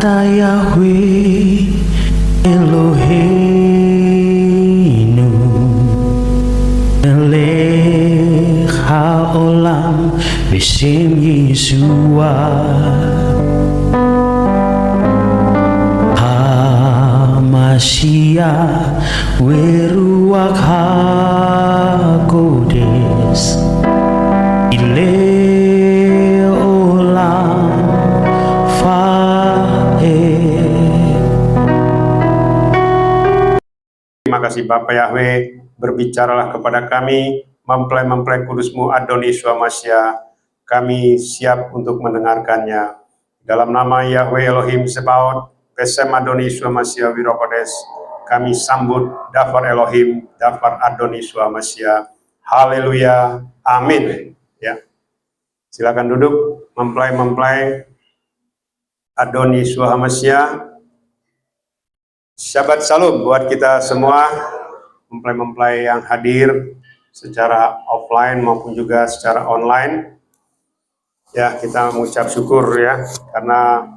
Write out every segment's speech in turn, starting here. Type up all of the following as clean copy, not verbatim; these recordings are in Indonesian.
Ata Yahweh Eloheinu Melech haolam B'Shem Yeshua HaMashiach Veruach HaKodesh Le'olam Fa'ed. Terima kasih Bapak Yahweh, berbicaralah kepada kami, mempelai-mempelai kudus-Mu Adoni Yeshua Mashiach, kami siap untuk mendengarkannya. Dalam nama Yahweh Elohim Sebaot, Besem Adoni Yeshua Mashiach Wirokodes, kami sambut Dafar Elohim, Dafar Adoni Yeshua Mashiach. Haleluya, amin. Ya, silakan duduk, mempelai-mempelai Adoni Yeshua Mashiach. Shabbat Shalom buat kita semua, mempelai-mempelai yang hadir secara offline maupun juga secara online. Ya, kita mengucap syukur ya, karena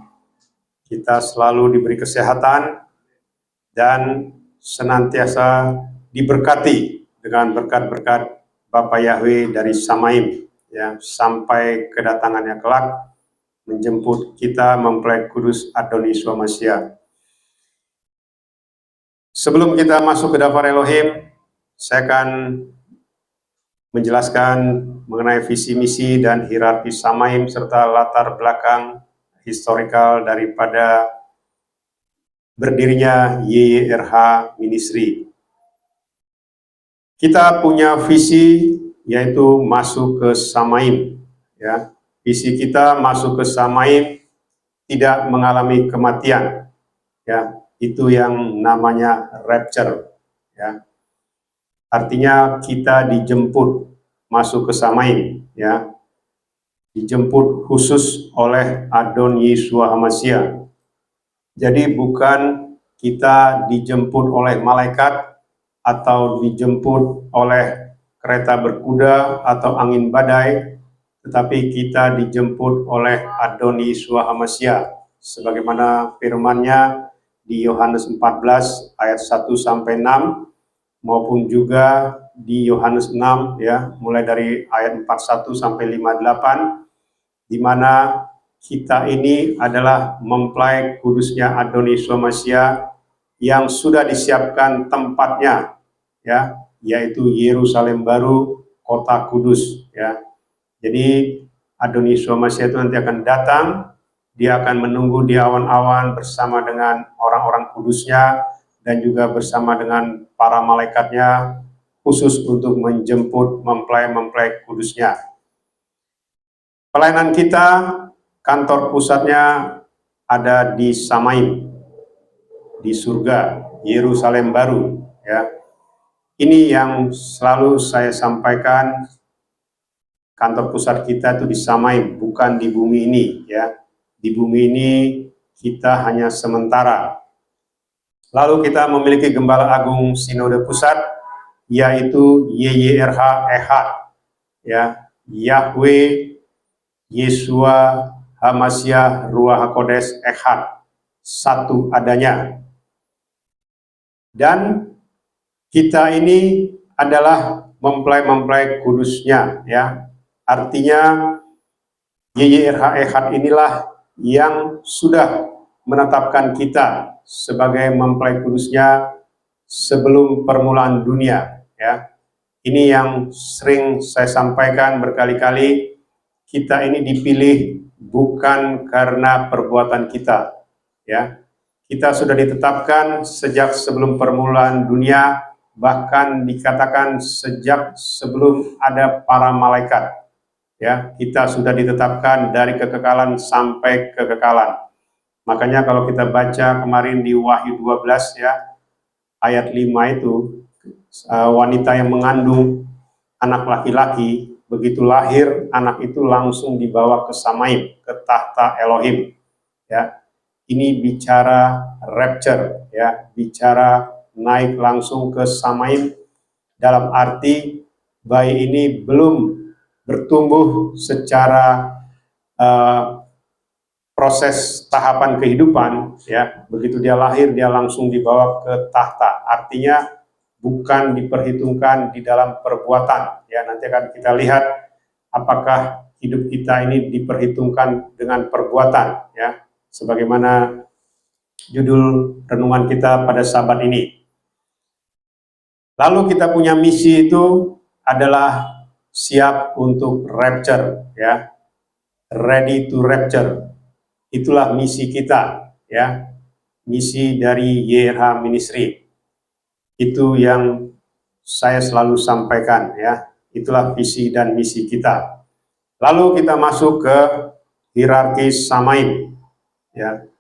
kita selalu diberi kesehatan dan senantiasa diberkati dengan berkat-berkat Bapa Yahweh dari Samaim, ya, sampai kedatangannya kelak menjemput kita mempelai kudus Adoni Yeshua Mashiach. Sebelum kita masuk ke Dafar Elohim, saya akan menjelaskan mengenai visi misi dan hierarki Samaim serta latar belakang historikal daripada berdirinya YYRH Ministry. Kita punya visi yaitu masuk ke Samaim, ya. Visi kita masuk ke Samaim, tidak mengalami kematian, ya. Itu yang namanya rapture, ya. Artinya kita dijemput masuk ke Samaim, ya. Dijemput khusus oleh Adon Yeshua HaMashiach. Jadi bukan kita dijemput oleh malaikat atau dijemput oleh kereta berkuda atau angin badai, tetapi kita dijemput oleh Adon Yeshua HaMashiach sebagaimana firman-Nya di Yohanes 14 ayat 1 sampai 6 maupun juga di Yohanes 6 ya, mulai dari ayat 41 sampai 58, di mana kita ini adalah mempelai kudusnya Adoni Yeshua Mashiach yang sudah disiapkan tempatnya, ya, yaitu Yerusalem baru, kota kudus, ya. Jadi Adoni Yeshua Mashiach itu nanti akan datang. Dia akan menunggu di awan-awan bersama dengan orang-orang kudusnya dan juga bersama dengan para malaikatnya, khusus untuk menjemput mempelai-mempelai kudusnya. Pelayanan kita, kantor pusatnya ada di Samaim, di surga, Yerusalem baru, ya. Ini yang selalu saya sampaikan, kantor pusat kita itu di Samaim, bukan di bumi ini, ya. Di bumi ini kita hanya sementara. Lalu kita memiliki Gembala Agung Sinode Pusat, yaitu YYRH Ehad, ya, Yahweh Yeshua HaMashiach Ruach HaKodesh Ehad, satu adanya. Dan kita ini adalah mempelai-mempelai kudusnya, ya. Artinya YYRH Ehad inilah yang sudah menetapkan kita sebagai mempelai kudusnya sebelum permulaan dunia, ya. Ini yang sering saya sampaikan berkali-kali, kita ini dipilih bukan karena perbuatan kita, ya. Kita sudah ditetapkan sejak sebelum permulaan dunia, bahkan dikatakan sejak sebelum ada para malaikat, ya. Kita sudah ditetapkan dari kekekalan sampai kekekalan. Makanya kalau kita baca kemarin di Wahyu 12 ya, ayat 5 itu, wanita yang mengandung anak laki-laki, begitu lahir anak itu langsung dibawa ke Samaim, ke tahta Elohim, ya. Ini bicara rapture, ya, bicara naik langsung ke Samaim, dalam arti bayi ini belum bertumbuh secara proses tahapan kehidupan, ya, begitu dia lahir dia langsung dibawa ke tahta. Artinya bukan diperhitungkan di dalam perbuatan. Ya, nanti akan kita lihat apakah hidup kita ini diperhitungkan dengan perbuatan, ya, sebagaimana judul renungan kita pada sabat ini. Lalu kita punya misi itu adalah siap untuk rapture, ya, ready to rapture. Itulah misi kita, ya, misi dari YRH Ministry. Itu yang saya selalu sampaikan, ya. Itulah visi dan misi kita. Lalu kita masuk ke hierarki Samaim, ya.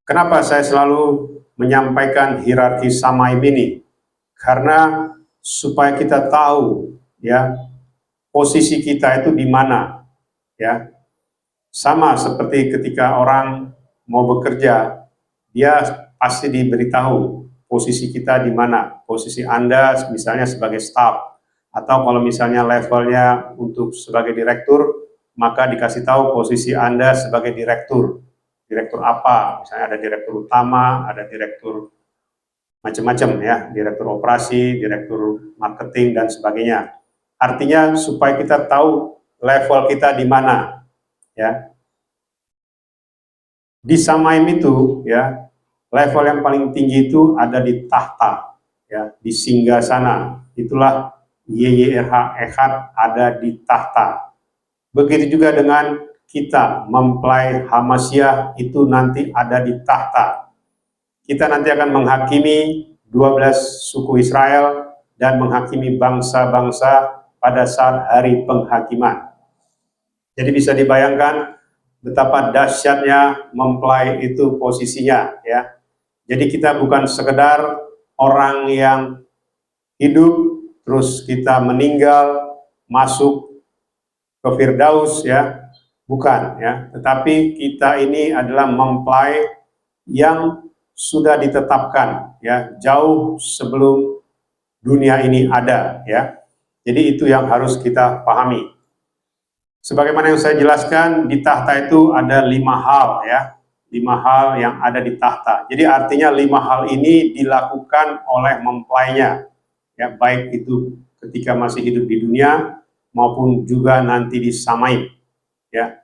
Kenapa saya selalu menyampaikan hierarki Samaim ini? Karena supaya kita tahu, ya, posisi kita itu di mana, ya. Sama seperti ketika orang mau bekerja, dia pasti diberitahu posisi kita di mana, posisi Anda misalnya sebagai staff, atau kalau misalnya levelnya untuk sebagai direktur, maka dikasih tahu posisi Anda sebagai direktur. Direktur apa? Misalnya ada direktur utama, ada direktur macam-macam, ya, direktur operasi, direktur marketing dan sebagainya. Artinya supaya kita tahu level kita di mana, ya. Di Samaim itu, ya, level yang paling tinggi itu ada di tahta, ya, di singgasana. Itulah YYRH Ehad ada di tahta. Begitu juga dengan kita mempelai Hamasyah itu nanti ada di tahta. Kita nanti akan menghakimi 12 suku Israel dan menghakimi bangsa-bangsa pada saat hari penghakiman. Jadi bisa dibayangkan betapa dahsyatnya mempelai itu posisinya, ya. Jadi kita bukan sekedar orang yang hidup terus kita meninggal masuk ke Firdaus, ya, bukan, ya. Tetapi kita ini adalah mempelai yang sudah ditetapkan, ya, jauh sebelum dunia ini ada, ya. Jadi itu yang harus kita pahami. Sebagaimana yang saya jelaskan, di tahta itu ada 5 hal, ya, 5 hal yang ada di tahta. Jadi artinya 5 hal ini dilakukan oleh mempelainya, ya, baik itu ketika masih hidup di dunia maupun juga nanti di Samaim, ya.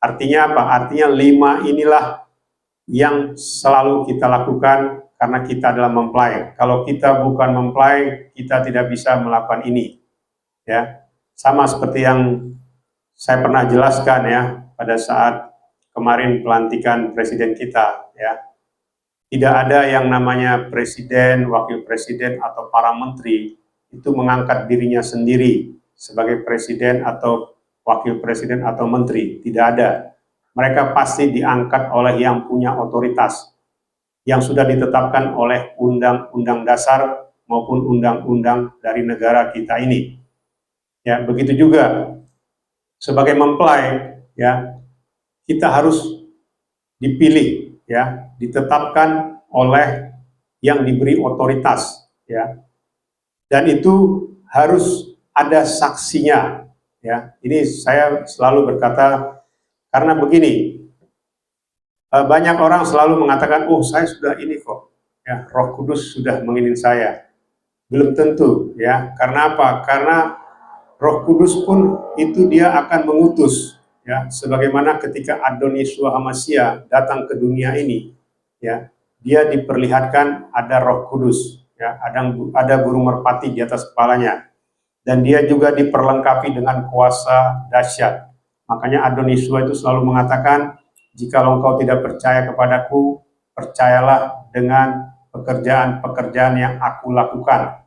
Artinya apa? Artinya 5 inilah yang selalu kita lakukan karena kita adalah mempelai. Kalau kita bukan mempelai, kita tidak bisa melakukan ini, ya. Sama seperti yang saya pernah jelaskan, ya, pada saat kemarin pelantikan presiden kita, ya. Tidak ada yang namanya presiden, wakil presiden atau para menteri itu mengangkat dirinya sendiri sebagai presiden atau wakil presiden atau menteri. Tidak ada. Mereka pasti diangkat oleh yang punya otoritas yang sudah ditetapkan oleh undang-undang dasar maupun undang-undang dari negara kita ini. Ya, begitu juga sebagai mempelai, ya, kita harus dipilih, ya, ditetapkan oleh yang diberi otoritas, ya. Dan itu harus ada saksinya, ya. Ini saya selalu berkata karena begini, banyak orang selalu mengatakan, oh saya sudah ini kok, ya, Roh Kudus sudah mengirim saya. Belum tentu, ya. Karena apa? Karena Roh Kudus pun itu dia akan mengutus, ya, sebagaimana ketika Adoni Yeshua HaMashiach datang ke dunia ini, ya, dia diperlihatkan ada Roh Kudus, ya, ada burung merpati di atas kepalanya, dan dia juga diperlengkapi dengan kuasa dahsyat. Makanya Adoni Yeshua itu selalu mengatakan, jika engkau tidak percaya kepadaku, percayalah dengan pekerjaan-pekerjaan yang aku lakukan,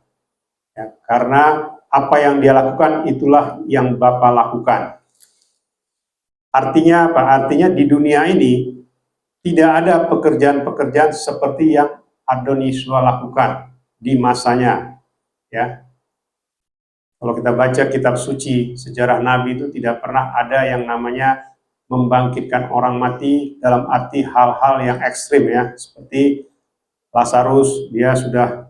ya, karena apa yang dia lakukan itulah yang Bapa lakukan. Artinya apa? Artinya di dunia ini tidak ada pekerjaan-pekerjaan seperti yang Adoni Yeshua lakukan di masanya, ya. Kalau kita baca kitab suci, sejarah Nabi itu tidak pernah ada yang namanya membangkitkan orang mati dalam arti hal-hal yang ekstrim, ya. Seperti Lazarus, dia sudah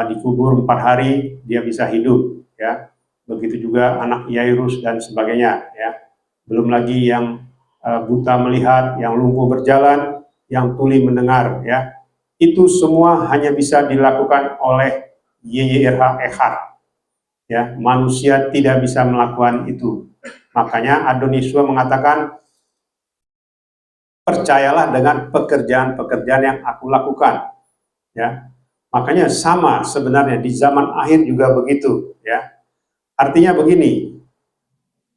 dikubur 4 hari, dia bisa hidup, ya. Begitu juga anak Yairus dan sebagainya, ya. Belum lagi yang buta melihat, yang lumpuh berjalan, yang tuli mendengar, ya. Itu semua hanya bisa dilakukan oleh YYRH Ehad. Ya, manusia tidak bisa melakukan itu. Makanya Adonis Yeshua mengatakan, percayalah dengan pekerjaan-pekerjaan yang aku lakukan. Ya, makanya sama sebenarnya di zaman akhir juga begitu. Ya, artinya begini,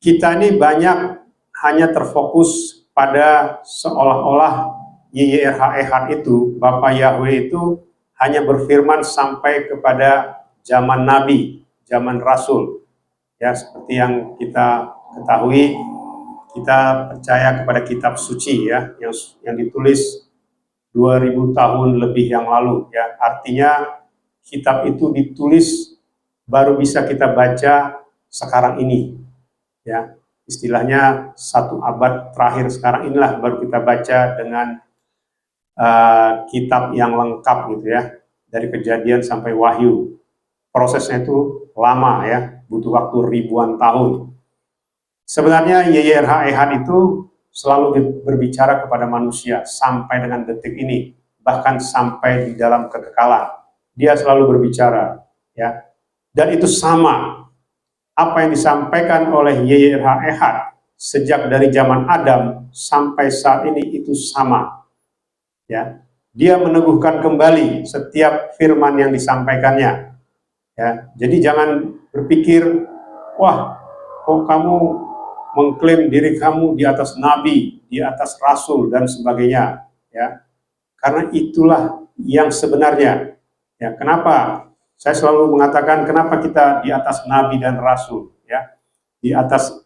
kita ini banyak hanya terfokus pada seolah-olah YYRH Ehad itu, Bapak Yahweh itu hanya berfirman sampai kepada zaman Nabi, zaman Rasul. Ya, seperti yang kita ketahui, kita percaya kepada kitab suci, ya, yang ditulis 2000 tahun lebih yang lalu, ya. Artinya kitab itu ditulis baru bisa kita baca sekarang ini, ya. Istilahnya 1 abad terakhir sekarang inilah baru kita baca dengan kitab yang lengkap gitu, ya, dari Kejadian sampai Wahyu. Prosesnya itu lama, ya, butuh waktu ribuan tahun. Sebenarnya YYRH Ehad itu selalu berbicara kepada manusia sampai dengan detik ini, bahkan sampai di dalam kekekalan. Dia selalu berbicara, ya. Dan itu sama, apa yang disampaikan oleh YYRH Ehad sejak dari zaman Adam sampai saat ini itu sama. Ya. Dia meneguhkan kembali setiap firman yang disampaikannya. Ya. Jadi jangan berpikir, wah, kok kamu mengklaim diri kamu di atas nabi, di atas rasul dan sebagainya, ya. Karena itulah yang sebenarnya. Ya, kenapa saya selalu mengatakan kenapa kita di atas nabi dan rasul, ya. Di atas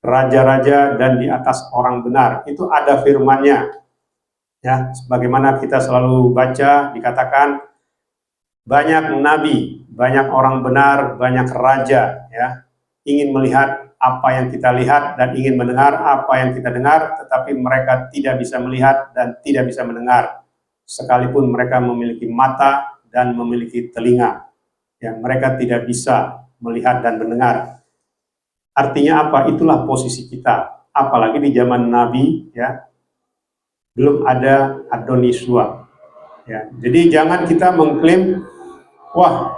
raja-raja dan di atas orang benar. Itu ada firman-Nya. Ya, sebagaimana kita selalu baca dikatakan banyak nabi, banyak orang benar, banyak raja, ya. Ingin melihat apa yang kita lihat dan ingin mendengar apa yang kita dengar, tetapi mereka tidak bisa melihat dan tidak bisa mendengar, sekalipun mereka memiliki mata dan memiliki telinga. Ya, mereka tidak bisa melihat dan mendengar. Artinya apa? Itulah posisi kita. Apalagi di zaman Nabi, ya, belum ada Adonis Yeshua. Ya, jadi jangan kita mengklaim, wah,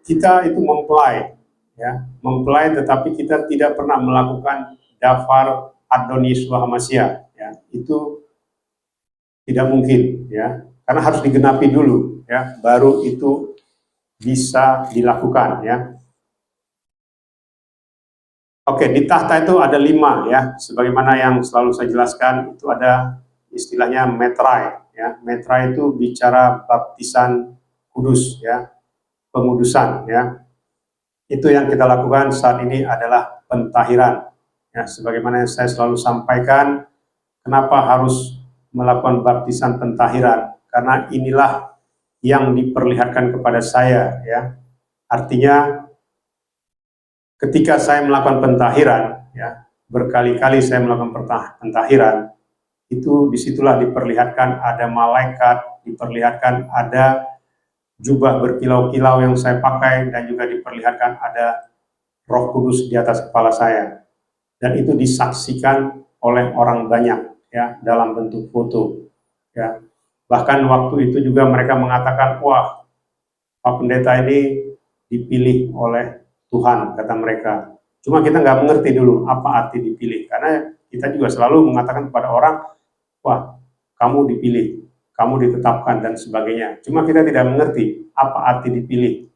kita itu mempelai, ya, mempelai, tetapi kita tidak pernah melakukan dafar Adonis Yeshua Hamashiach, ya, itu tidak mungkin, ya, karena harus digenapi dulu, ya, baru itu bisa dilakukan, ya. Oke, di tahta itu ada 5, ya, sebagaimana yang selalu saya jelaskan, itu ada istilahnya metrai, ya. Metrai itu bicara baptisan kudus, ya, pengudusan, ya. Itu yang kita lakukan saat ini adalah pentahiran, ya, sebagaimana yang saya selalu sampaikan. Kenapa harus melakukan baptisan pentahiran? Karena inilah yang diperlihatkan kepada saya, ya. Artinya ketika saya melakukan pentahiran, ya, berkali-kali saya melakukan pentahiran, itu disitulah diperlihatkan ada malaikat, diperlihatkan ada jubah berkilau-kilau yang saya pakai, dan juga diperlihatkan ada Roh Kudus di atas kepala saya. Dan itu disaksikan oleh orang banyak, ya, dalam bentuk foto, ya. Bahkan waktu itu juga mereka mengatakan, wah, Pak Pendeta ini dipilih oleh Tuhan, kata mereka. Cuma kita nggak mengerti dulu apa arti dipilih, karena kita juga selalu mengatakan kepada orang, wah, kamu dipilih, kamu ditetapkan, dan sebagainya. Cuma kita tidak mengerti apa arti dipilih.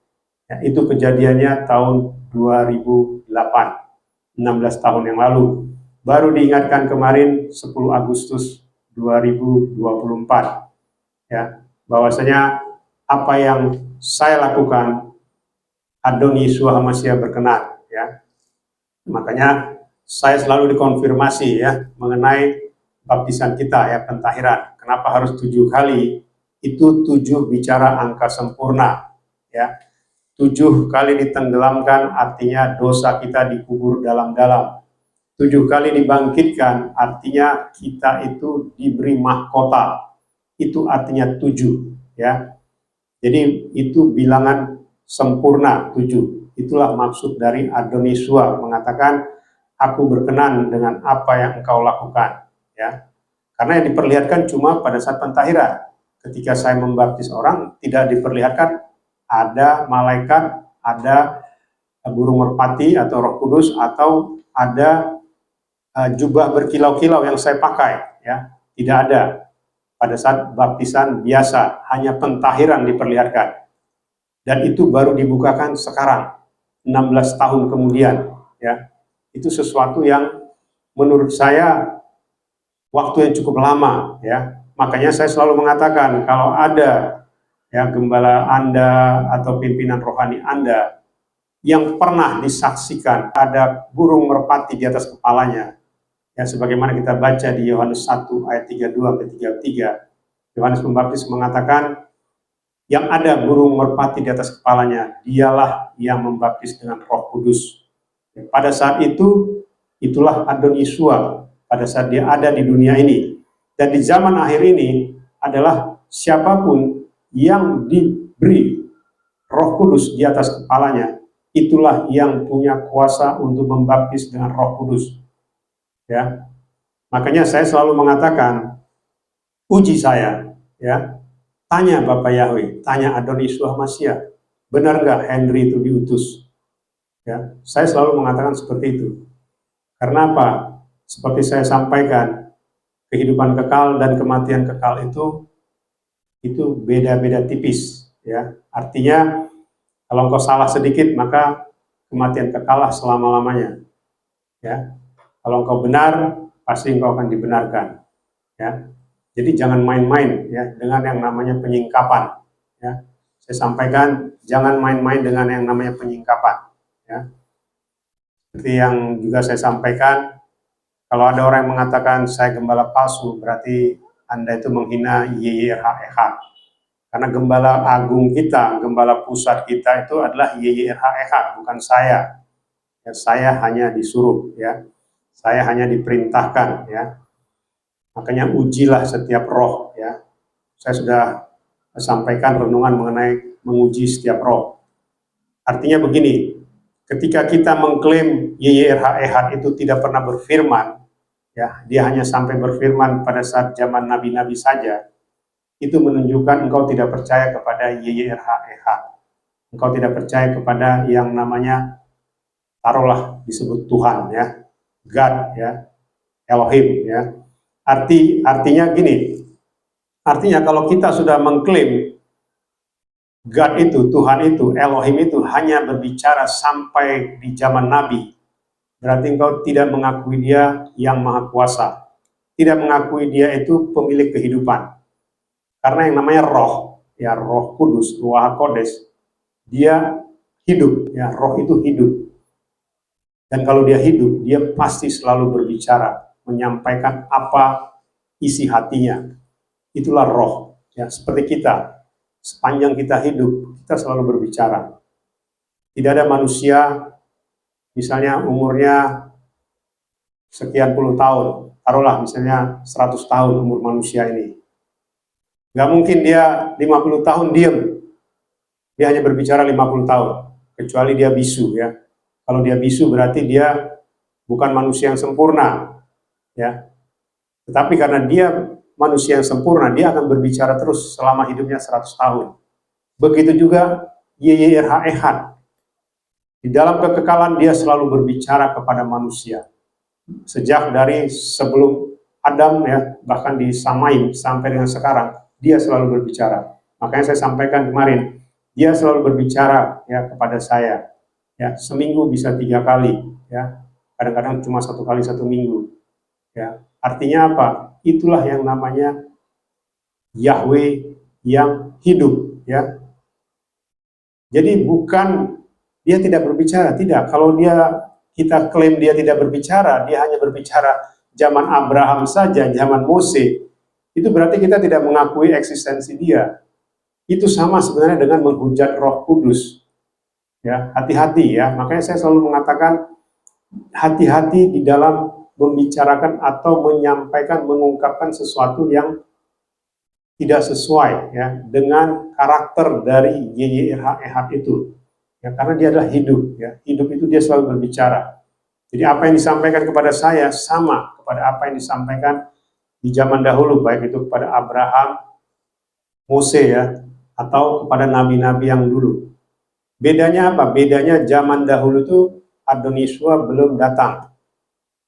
Ya, itu kejadiannya tahun 2008, 16 tahun yang lalu. Baru diingatkan kemarin 10 Agustus 2024, ya, bahwasanya apa yang saya lakukan Adonis Yeshua Hamashiach berkenan, ya. Makanya saya selalu dikonfirmasi, ya, mengenai baptisan kita, ya, pentahiran. Kenapa harus 7 kali? Itu 7 bicara angka sempurna, ya. 7 kali ditenggelamkan artinya dosa kita dikubur dalam-dalam. 7 kali dibangkitkan artinya kita itu diberi mahkota. Itu artinya 7, ya. Jadi itu bilangan sempurna 7. Itulah maksud dari Adonis Yeshua mengatakan aku berkenan dengan apa yang engkau lakukan. Ya, karena yang diperlihatkan cuma pada saat pentahiran. Ketika saya membaptis orang, tidak diperlihatkan ada malaikat, ada burung merpati atau Roh Kudus, atau ada jubah berkilau-kilau yang saya pakai. Ya, tidak ada. Pada saat baptisan biasa, hanya pentahiran diperlihatkan. Dan itu baru dibukakan sekarang, 16 tahun kemudian. Ya, itu sesuatu yang menurut saya waktu yang cukup lama. Ya, makanya saya selalu mengatakan kalau ada ya gembala Anda atau pimpinan rohani Anda yang pernah disaksikan ada burung merpati di atas kepalanya, ya sebagaimana kita baca di Yohanes 1 ayat 32 ke 33, Yohanes Pembaptis mengatakan yang ada burung merpati di atas kepalanya, dialah yang membaptis dengan Roh Kudus. Pada saat itu, itulah Adon Yesua pada saat dia ada di dunia ini. Dan di zaman akhir ini adalah siapapun yang diberi Roh Kudus di atas kepalanya, itulah yang punya kuasa untuk membaptis dengan Roh Kudus. Ya, makanya saya selalu mengatakan, uji saya, ya, tanya Bapak Yahweh, tanya Adon Yesua Masya, benar nggak Henry itu diutus? Ya, saya selalu mengatakan seperti itu. Karena apa? Seperti saya sampaikan, kehidupan kekal dan kematian kekal itu beda-beda tipis. Ya, artinya kalau engkau salah sedikit maka kematian kekallah selama-lamanya. Ya, kalau engkau benar pasti engkau akan dibenarkan. Ya, jadi jangan main-main ya dengan yang namanya penyingkapan. Ya, saya sampaikan jangan main-main dengan yang namanya penyingkapan. Ya, seperti yang juga saya sampaikan, kalau ada orang yang mengatakan saya gembala palsu, berarti Anda itu menghina YYRHEH. Karena gembala agung kita, gembala pusat kita itu adalah YYRHEH, bukan saya. Ya, saya hanya disuruh, ya. Saya hanya diperintahkan, ya. Makanya ujilah setiap roh, ya. Saya sudah sampaikan renungan mengenai menguji setiap roh. Artinya begini, ketika kita mengklaim YYRHEH itu tidak pernah berfirman, ya, dia hanya sampai berfirman pada saat zaman nabi-nabi saja, itu menunjukkan engkau tidak percaya kepada YYRHEH. Engkau tidak percaya kepada yang namanya, taruhlah disebut Tuhan, ya, God, ya, Elohim, ya. Artinya gini, artinya kalau kita sudah mengklaim God itu, Tuhan itu, Elohim itu hanya berbicara sampai di zaman Nabi, berarti engkau tidak mengakui dia yang maha kuasa, tidak mengakui dia itu pemilik kehidupan. Karena yang namanya roh, ya Roh Kudus, Ruach HaKodes, dia hidup, ya roh itu hidup. Dan kalau dia hidup, dia pasti selalu berbicara, menyampaikan apa isi hatinya. Itulah roh, ya seperti kita. Sepanjang kita hidup, kita selalu berbicara. Tidak ada manusia, misalnya umurnya sekian puluh tahun, taruhlah misalnya 100 tahun umur manusia ini. Nggak mungkin dia 50 tahun diam. Dia hanya berbicara 50 tahun, kecuali dia bisu, ya. Kalau dia bisu berarti dia bukan manusia yang sempurna, ya. Tetapi karena dia manusia yang sempurna, dia akan berbicara terus selama hidupnya 100 tahun. Begitu juga YYRHEH. Di dalam kekekalan dia selalu berbicara kepada manusia. Sejak dari sebelum Adam, ya, bahkan di Samaim sampai dengan sekarang, dia selalu berbicara. Makanya saya sampaikan kemarin, dia selalu berbicara, ya, kepada saya. Ya, seminggu bisa 3 kali, ya. Kadang-kadang cuma 1 kali 1 minggu. Ya, artinya apa? Itulah yang namanya Yahweh yang hidup, ya. Jadi bukan dia tidak berbicara, tidak. Kalau kita klaim dia tidak berbicara, dia hanya berbicara zaman Abraham saja, zaman Mose, itu berarti kita tidak mengakui eksistensi dia. Itu sama sebenarnya dengan menghujat Roh Kudus. Ya, hati-hati, ya. Makanya saya selalu mengatakan hati-hati di dalam membicarakan atau menyampaikan, mengungkapkan sesuatu yang tidak sesuai, ya, dengan karakter dari YYRHEH itu. Ya, karena dia adalah hidup, ya. Hidup itu dia selalu berbicara. Jadi apa yang disampaikan kepada saya sama kepada apa yang disampaikan di zaman dahulu, baik itu kepada Abraham, Mose ya, atau kepada nabi-nabi yang dulu. Bedanya apa? Bedanya zaman dahulu itu Adoniswa belum datang,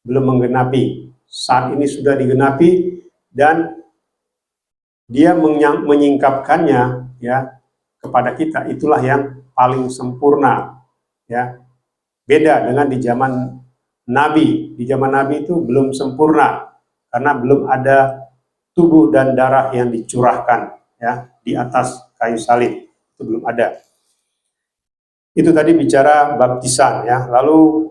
belum menggenapi. Saat ini sudah digenapi dan dia menyingkapkannya ya kepada kita. Itulah yang paling sempurna ya. Beda dengan di zaman Nabi. Di zaman Nabi itu belum sempurna karena belum ada tubuh dan darah yang dicurahkan ya di atas kayu salib. Itu belum ada. Itu tadi bicara baptisan ya. Lalu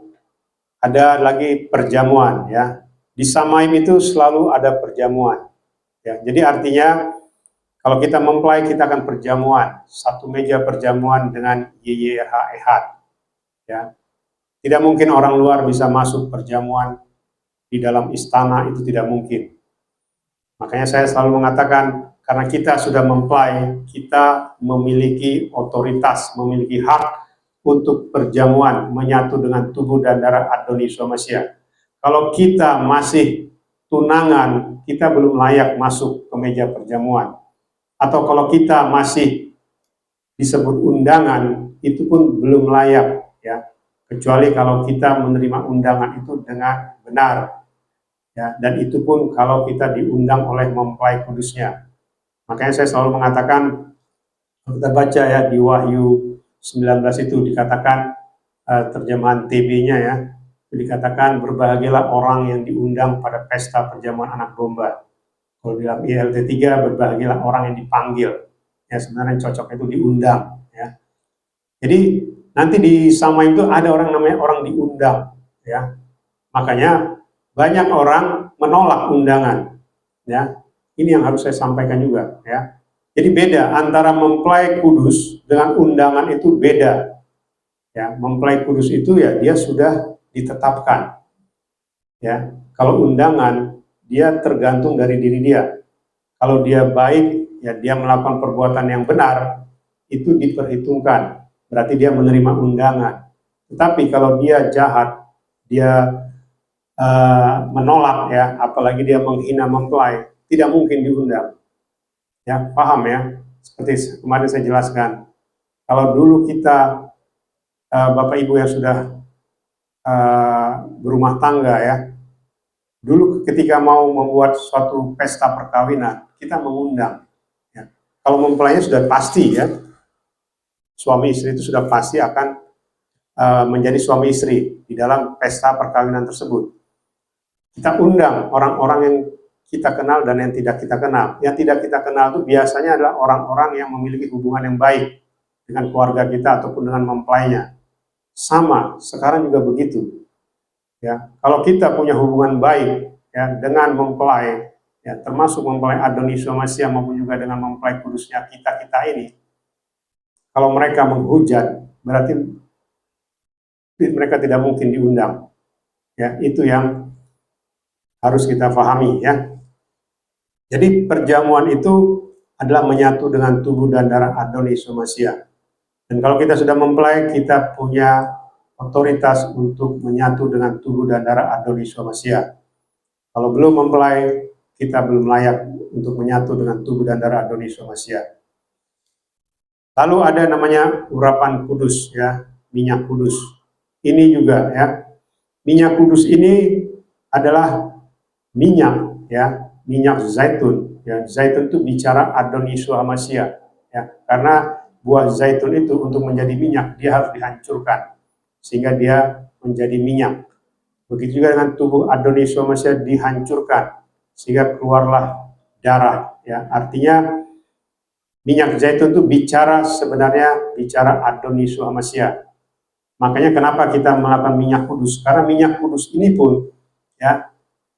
ada lagi perjamuan ya. Di Samaim itu selalu ada perjamuan. Ya, jadi artinya kalau kita mempelai kita akan perjamuan, satu meja perjamuan dengan YYRH Ehad. Ya. Tidak mungkin orang luar bisa masuk perjamuan di dalam istana, itu tidak mungkin. Makanya saya selalu mengatakan, karena kita sudah mempelai, kita memiliki otoritas, memiliki hak untuk perjamuan, menyatu dengan tubuh dan darah Adoni Yeshua Mashiach. Kalau kita masih tunangan, kita belum layak masuk ke meja perjamuan. Atau kalau kita masih disebut undangan, itu pun belum layak, ya. Kecuali kalau kita menerima undangan itu dengan benar, ya. Dan itu pun kalau kita diundang oleh mempelai kudusnya. Makanya saya selalu mengatakan, kita baca ya di Wahyu 19 itu dikatakan, terjemahan TB-nya ya, dikatakan berbahagialah orang yang diundang pada pesta perjamuan anak domba. Kalau dalam ILT 3 berbahagialah orang yang dipanggil. Ya sebenarnya cocok itu diundang ya. Jadi nanti di Samaim itu ada orang namanya orang diundang ya. Makanya banyak orang menolak undangan ya. Ini yang harus saya sampaikan juga ya. Jadi beda antara mempelai kudus dengan undangan itu beda. Ya, mempelai kudus itu ya dia sudah ditetapkan. Ya, kalau undangan dia tergantung dari diri dia. Kalau dia baik, ya dia melakukan perbuatan yang benar, itu diperhitungkan. Berarti dia menerima undangan. Tetapi kalau dia jahat, dia menolak ya, apalagi dia menghina mempelai, tidak mungkin diundang. Ya, paham ya? Seperti kemarin saya jelaskan. Kalau dulu kita Bapak Ibu yang sudah berumah tangga ya, dulu ketika mau membuat suatu pesta perkawinan, kita mengundang. Ya. Kalau mempelainya sudah pasti ya, suami istri itu sudah pasti akan menjadi suami istri di dalam pesta perkawinan tersebut. Kita undang orang-orang yang kita kenal dan yang tidak kita kenal. Yang tidak kita kenal itu biasanya adalah orang-orang yang memiliki hubungan yang baik dengan keluarga kita ataupun dengan mempelainya. Sama, sekarang juga begitu. Ya, kalau kita punya hubungan baik ya dengan mempelai, ya termasuk mempelai Adoni Yeshua Mashiach maupun juga dengan mempelai kudusnya kita ini, kalau mereka menghujat, berarti mereka tidak mungkin diundang. Ya, itu yang harus kita pahami ya. Jadi perjamuan itu adalah menyatu dengan tubuh dan darah Adoni Yeshua Mashiach. Dan kalau kita sudah mempelai, kita punya otoritas untuk menyatu dengan tubuh dan darah Adoni Yeshua Mashiach. Kalau belum mempelai, kita belum layak untuk menyatu dengan tubuh dan darah Adoni Yeshua Mashiach. Lalu ada namanya urapan kudus ya, minyak kudus. Ini juga ya, minyak kudus ini adalah minyak ya, minyak zaitun ya. Zaitun itu bicara Adoni Yeshua Mashiach ya, karena buah zaitun itu untuk menjadi minyak dia harus dihancurkan sehingga dia menjadi minyak. Begitu juga dengan tubuh Adoni Yeshua Mashiach dihancurkan sehingga keluarlah darah ya. Artinya minyak zaitun itu sebenarnya bicara Adoni Yeshua Mashiach. Makanya kenapa kita melakukan minyak kudus? Karena minyak kudus ini pun ya,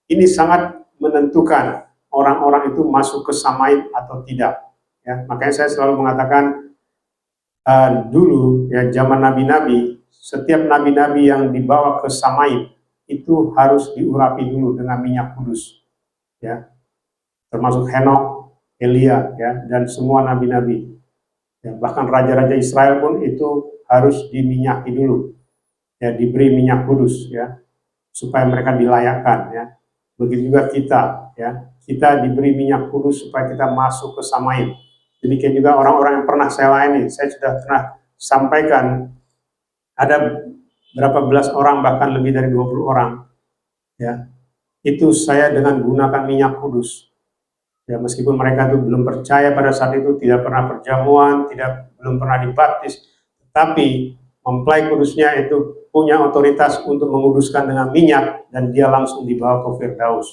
ini sangat menentukan orang-orang itu masuk ke Samaim atau tidak. Ya, makanya saya selalu mengatakan dulu ya zaman nabi-nabi, setiap nabi-nabi yang dibawa ke Samaim itu harus diurapi dulu dengan minyak kudus. Ya, termasuk Henok, Elia ya, dan semua nabi-nabi. Ya, bahkan raja-raja Israel pun itu harus diminyaki dulu. Ya, diberi minyak kudus ya. supaya mereka dilayakkan, ya. Begitu juga kita, ya. Kita diberi minyak kudus supaya kita masuk ke Samaim. Demikian juga orang-orang yang pernah saya layani. Saya sudah pernah sampaikan, ada berapa belas orang, bahkan lebih dari 20 orang, ya. Itu saya dengan gunakan minyak kudus. Ya, meskipun mereka itu belum percaya pada saat itu, tidak pernah perjamuan, belum pernah dibaptis, tapi mempelai kudusnya itu punya otoritas untuk menguduskan dengan minyak, dan dia langsung dibawa ke Firdaus.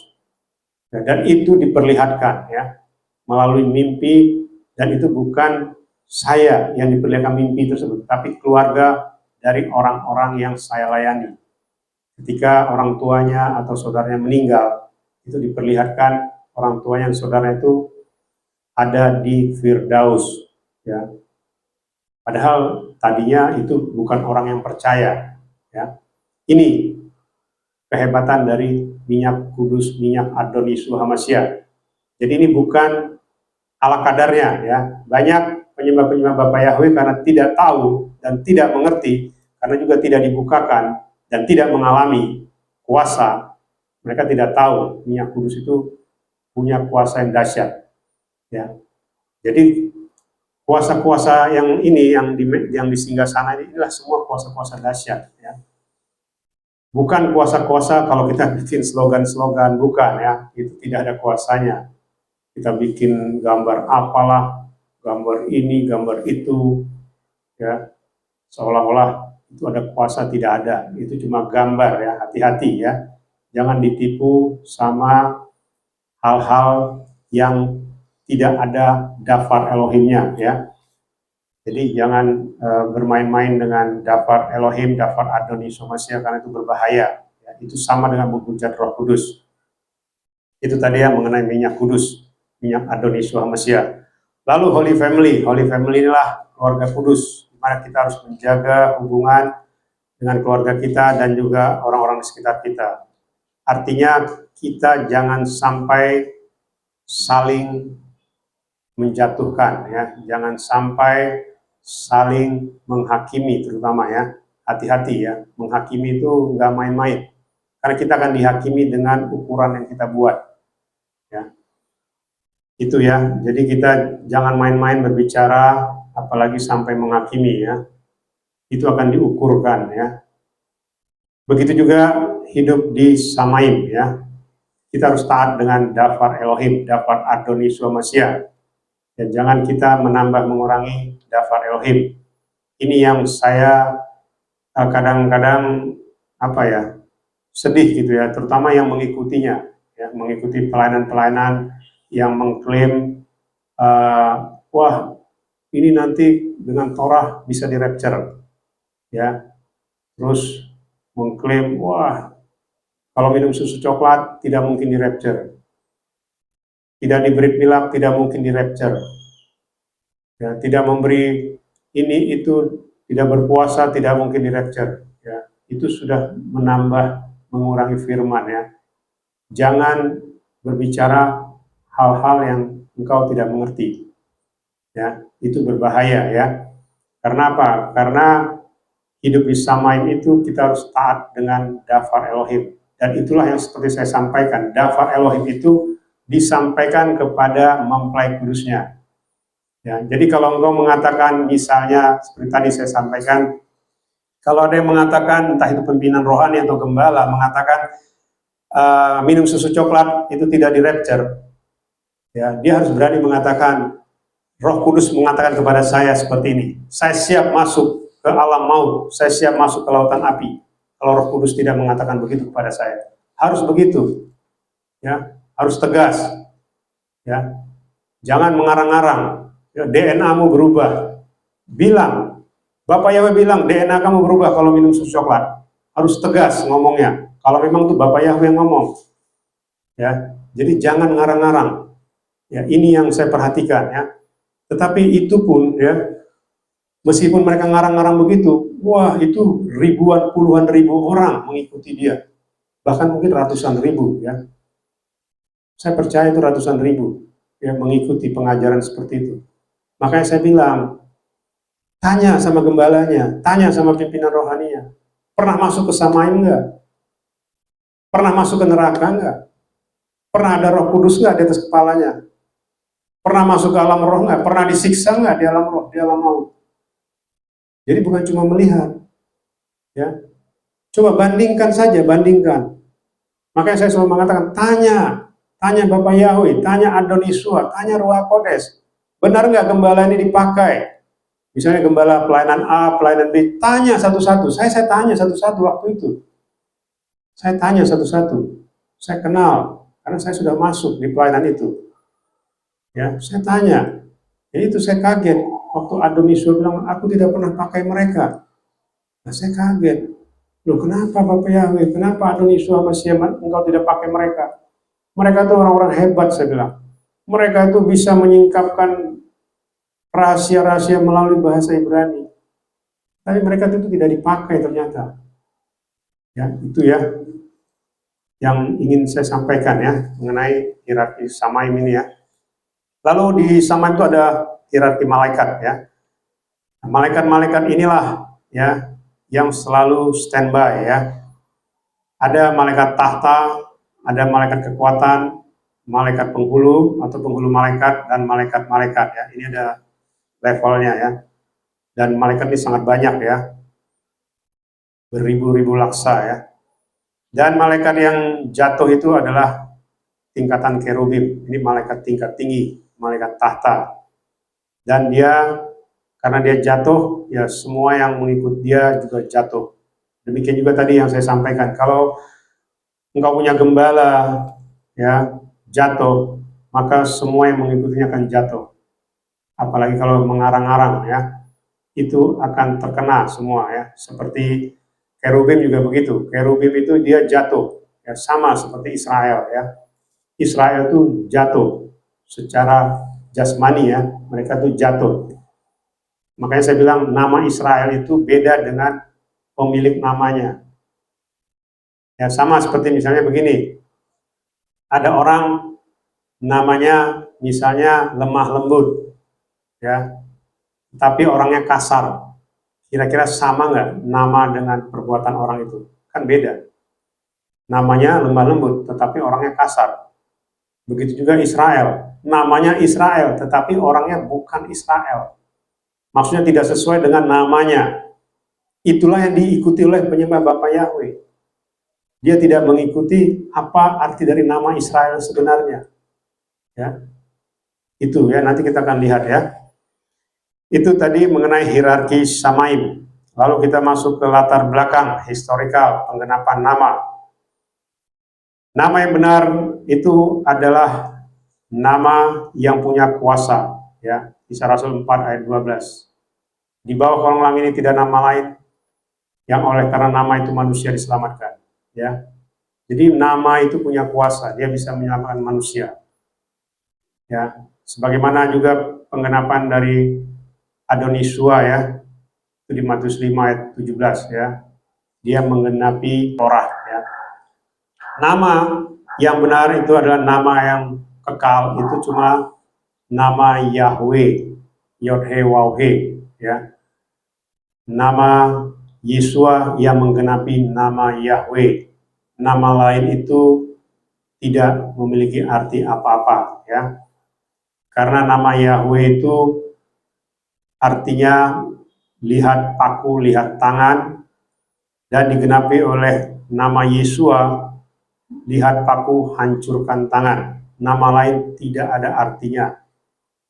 Ya, dan itu diperlihatkan, ya, melalui mimpi, dan itu bukan saya yang diperlihatkan mimpi tersebut, tapi keluarga dari orang-orang yang saya layani. Ketika orang tuanya atau saudaranya meninggal, itu diperlihatkan orang tuanya dan saudara itu ada di Firdaus, ya. Padahal tadinya itu bukan orang yang percaya, ya. Ini kehebatan dari minyak kudus, minyak Adonis Hamasyah. Jadi ini bukan ala kadarnya, ya. Banyak penyembah-penyembah Bapak Yahweh karena tidak tahu dan tidak mengerti, karena juga tidak dibukakan dan tidak mengalami kuasa, mereka tidak tahu minyak kudus itu punya kuasa yang dahsyat, ya. Jadi kuasa-kuasa yang ini, yang di singgasana ini, inilah semua kuasa-kuasa dahsyat, ya. Bukan kuasa-kuasa kalau kita bikin slogan-slogan, bukan, ya. Itu tidak ada kuasanya. Kita bikin gambar apalah, gambar ini, gambar itu, ya, seolah-olah itu ada kuasa, tidak ada. Itu cuma gambar, ya. Hati-hati, ya. Jangan ditipu sama hal-hal yang tidak ada dafar Elohimnya, ya. Jadi jangan bermain-main dengan dafar Elohim, dafar Adonis Hamasyah, karena itu berbahaya, ya. Itu sama dengan menghujat Roh Kudus. Itu tadi yang mengenai minyak kudus, minyak Adonis Hamasyah. Lalu Holy Family inilah keluarga kudus, di mana kita harus menjaga hubungan dengan keluarga kita dan juga orang-orang di sekitar kita. Artinya kita jangan sampai saling menjatuhkan, ya, jangan sampai saling menghakimi, terutama, ya. Hati-hati, ya, menghakimi itu nggak main-main, karena kita akan dihakimi dengan ukuran yang kita buat, ya. Itu, ya. Jadi kita jangan main-main berbicara, apalagi sampai menghakimi, ya. Itu akan diukurkan, ya. Begitu juga hidup di Samaim, ya. Kita harus taat dengan dafar Elohim, dafar Adonis Hamasyah. Dan jangan kita menambah mengurangi dafar Elohim. Ini yang saya kadang-kadang sedih gitu, ya, terutama yang mengikutinya, ya, mengikuti pelayanan-pelayanan yang mengklaim wah, ini nanti dengan Torah bisa di-rapture, ya. Terus mengklaim wah, kalau minum susu coklat tidak mungkin di-rapture, tidak diberi milak tidak mungkin di-rapture, ya, tidak memberi ini itu, tidak berpuasa tidak mungkin di-rapture, ya. Itu sudah menambah mengurangi firman, ya. Jangan berbicara hal-hal yang engkau tidak mengerti, ya. Itu berbahaya, ya. Karena apa? Karena hidup di Samaim itu kita harus taat dengan dafar Elohim, dan itulah yang seperti saya sampaikan, dafar Elohim itu disampaikan kepada mempelai kudusnya, ya. Jadi kalau engkau mengatakan, misalnya seperti tadi saya sampaikan, kalau ada yang mengatakan, entah itu pimpinan rohani atau gembala, mengatakan minum susu coklat itu tidak di-rapture, ya, dia harus berani mengatakan, Roh Kudus mengatakan kepada saya seperti ini, saya siap masuk ke alam maut, saya siap masuk ke lautan api. Kalau Roh Kudus tidak mengatakan begitu kepada saya, harus begitu, ya, harus tegas, ya. Jangan mengarang-arang, ya, DNA-mu berubah. Bilang, Bapak Yahweh bilang DNA kamu berubah kalau minum susu coklat. Harus tegas ngomongnya. Kalau memang itu Bapak Yahweh yang ngomong, ya. Jadi jangan ngarang-ngarang. Ya, ini yang saya perhatikan, ya. Tetapi itu pun, ya, meskipun mereka ngarang-ngarang begitu, wah, itu ribuan, puluhan ribu orang mengikuti dia. Bahkan mungkin ratusan ribu, ya. Saya percaya itu ratusan ribu yang mengikuti pengajaran seperti itu. Makanya saya bilang, tanya sama gembalanya, tanya sama pimpinan rohaninya, pernah masuk ke Samaim enggak? Pernah masuk ke neraka enggak? Pernah ada Roh Kudus enggak di atas kepalanya? Pernah masuk ke alam roh enggak? Pernah disiksa enggak di alam roh, di alam maut? Jadi bukan cuma melihat, ya. Coba bandingkan saja, bandingkan. Makanya saya selalu mengatakan, tanya Bapak Yahweh, tanya Adon Isua, tanya Ruach Kodes. Benar nggak gembala ini dipakai? Misalnya gembala pelayanan A, pelayanan B, tanya satu-satu. Saya tanya satu-satu waktu itu. Saya tanya satu-satu. Saya kenal, karena saya sudah masuk di pelayanan itu. Ya, saya tanya. Jadi itu saya kaget. Waktu Adon Isua bilang, aku tidak pernah pakai mereka. Nah, saya kaget. Loh, kenapa Bapak Yahweh? Kenapa Adon Isua masih engkau tidak pakai mereka? Mereka itu orang-orang hebat, saya bilang. Mereka itu bisa menyingkapkan rahasia-rahasia melalui bahasa Ibrani. Tapi mereka itu tidak dipakai ternyata. Ya, itu ya yang ingin saya sampaikan ya mengenai hierarki Samaim ini ya. Lalu di Samaim itu ada hierarki malaikat ya. Nah, malaikat-malaikat inilah ya yang selalu standby ya. Ada malaikat tahta, ada malaikat kekuatan, malaikat penghulu atau penghulu malaikat, dan malaikat-malaikat ya. Ini ada levelnya ya. Dan malaikat ini sangat banyak ya. Beribu-ribu laksa ya. Dan malaikat yang jatuh itu adalah tingkatan kerubim. Ini malaikat tingkat tinggi, malaikat tahta. Dan dia, karena dia jatuh, ya semua yang mengikut dia juga jatuh. Demikian juga tadi yang saya sampaikan, kalau engkau punya gembala, ya jatuh, maka semua yang mengikutinya akan jatuh. Apalagi kalau mengarang-arang, ya itu akan terkena semua ya. Seperti kerubim juga begitu. Kerubim itu dia jatuh, ya sama seperti Israel ya. Israel itu jatuh secara jasmani ya, mereka itu jatuh. Makanya saya bilang nama Israel itu beda dengan pemilik namanya. Ya sama seperti misalnya begini, ada orang namanya misalnya lemah lembut, ya, tapi orangnya kasar. Kira-kira sama nggak nama dengan perbuatan orang itu? Kan beda. Namanya lemah lembut, tetapi orangnya kasar. Begitu juga Israel. Namanya Israel, tetapi orangnya bukan Israel. Maksudnya tidak sesuai dengan namanya. Itulah yang diikuti oleh penyembah Bapa Yahweh. Dia tidak mengikuti apa arti dari nama Israel sebenarnya. Ya, itu ya, nanti kita akan lihat ya. Itu tadi mengenai hierarki Samaim. Lalu kita masuk ke latar belakang historikal penggenapan nama. Nama yang benar itu adalah nama yang punya kuasa, ya. Kisah Rasul 4 ayat 12. Di bawah kolong langit ini tidak nama lain yang oleh karena nama itu manusia diselamatkan, ya. Jadi nama itu punya kuasa, dia bisa menyelamatkan manusia. Ya, sebagaimana juga penggenapan dari Adon Isua ya, itu di Matius 5 ayat 17 ya. Dia menggenapi Torah ya. Nama yang benar itu adalah nama yang kekal, itu cuma nama Yahweh, Yod-He-Waw-He ya. Nama Yesua yang menggenapi nama Yahweh. Nama lain itu tidak memiliki arti apa-apa ya. Karena nama Yahweh itu artinya lihat paku, lihat tangan, dan digenapi oleh nama Yesua, lihat paku, hancurkan tangan. Nama lain tidak ada artinya.